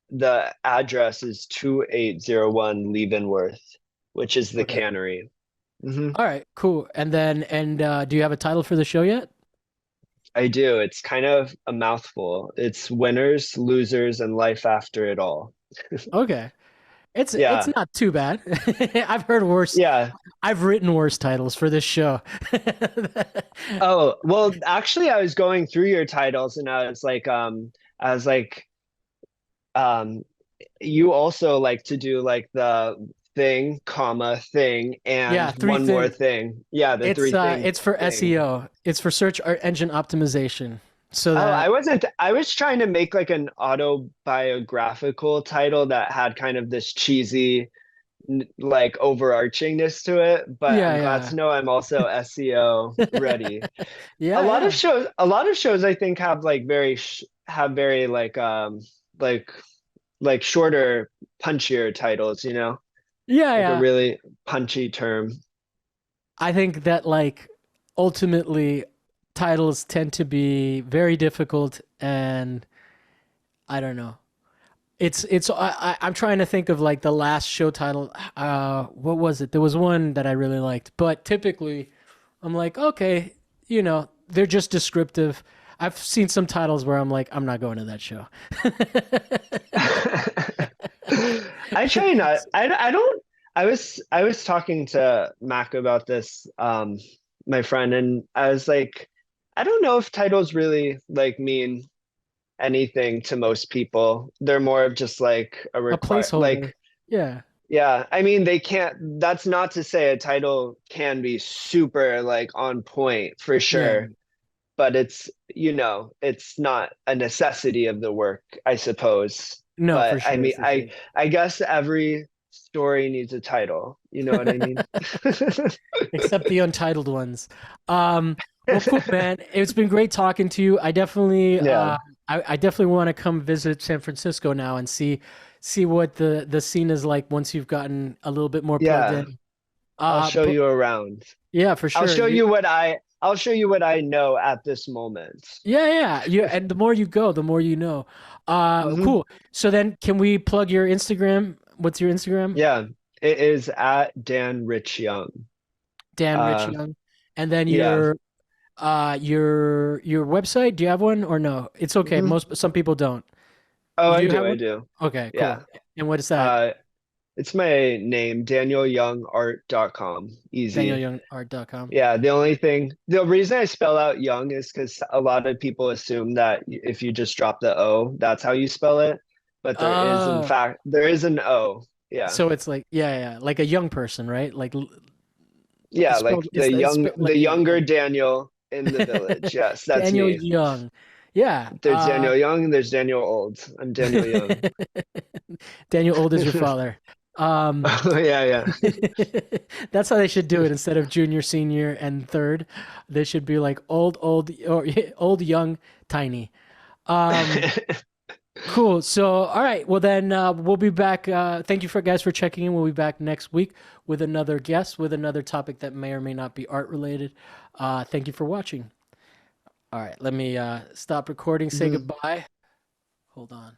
the address is 2801 Leavenworth, which is the Okay. cannery. Hmm. All right, cool. And then, do you have a title for the show yet? I do. It's kind of a mouthful. It's winners, losers, and life after it all. Okay. It's Yeah. not too bad. I've heard worse. Yeah. I've written worse titles for this show. Oh, well, actually, I was going through your titles and I was like, um, you also like to do like the thing, comma, thing, and Yeah, three one more thing. thing. Yeah, the three thing It's for thing. SEO. It's for engine optimization. So Oh, that I was trying to make like an autobiographical title that had kind of this cheesy, like overarchingness to it, but I'm glad yeah, to know I'm also SEO ready. yeah. Yeah, yeah. A lot of shows I think have like have very like like shorter, punchier titles, you know, Yeah, like a yeah. really punchy term. I think that like ultimately titles tend to be very difficult and I don't know. I'm trying to think of like the last show title. What was it? There was one that I really liked, but typically I'm like, okay, you know, they're just descriptive. I've seen some titles where I'm like, I'm not going to that show. I try not. I don't. I was talking to Mac about this, my friend, and I was like, I don't know if titles really like mean anything to most people. They're more of just like a A require, placeholder. like, Yeah. yeah, I mean, they can't, that's not to say a title can be super like on point for Yeah. sure, but it's, it's not a necessity of the work, I suppose. No, But for I sure, mean, for sure. I guess every story needs a title. You know what I mean? Except the untitled ones. Um, well, cool, man. It's been great talking to you. Yeah, I definitely want to come visit San Francisco now and see what the scene is like once you've gotten a little bit more plugged yeah. in. I'll show But you around. yeah, for I'll sure. show you I'll show you what I know at this moment. Yeah, yeah, yeah. And the more you go, the more you know. Hmm. Cool. So then, can we plug your Instagram? What's your Instagram? Yeah, it is at Dan Rich Young. Dan Rich Uh, Young. And then yeah. your website. Do you have one or no? It's okay. Hmm. Some people don't. Oh, You I do do, have I one? do. Okay, cool. Yeah. And what is that? Uh, it's my name, DanielYoungArt.com. Easy. DanielYoungArt.com. Yeah, the reason I spell out young is because a lot of people assume that if you just drop the O, that's how you spell it. But in Oh, fact, there is an O. Yeah. so it's like yeah, yeah, like a young person, right? Like Yeah, it's like spelled it's spelled the like younger Daniel in the village. Yes, that's Daniel me. Young. Yeah. There's Daniel Young, there's Daniel Old. I'm Daniel Young. Daniel Old is your father. Um, Oh, yeah, yeah. that's how they should do it instead of junior, senior, and third. They should be like old, or old, young, tiny. Um, cool. So, all right. Well, then we'll be back. Thank you for guys for checking in. We'll be back next week with another guest with another topic that may or may not be art related. Thank you for watching. All right. Let me stop recording. Say Mhm. goodbye. Hold on.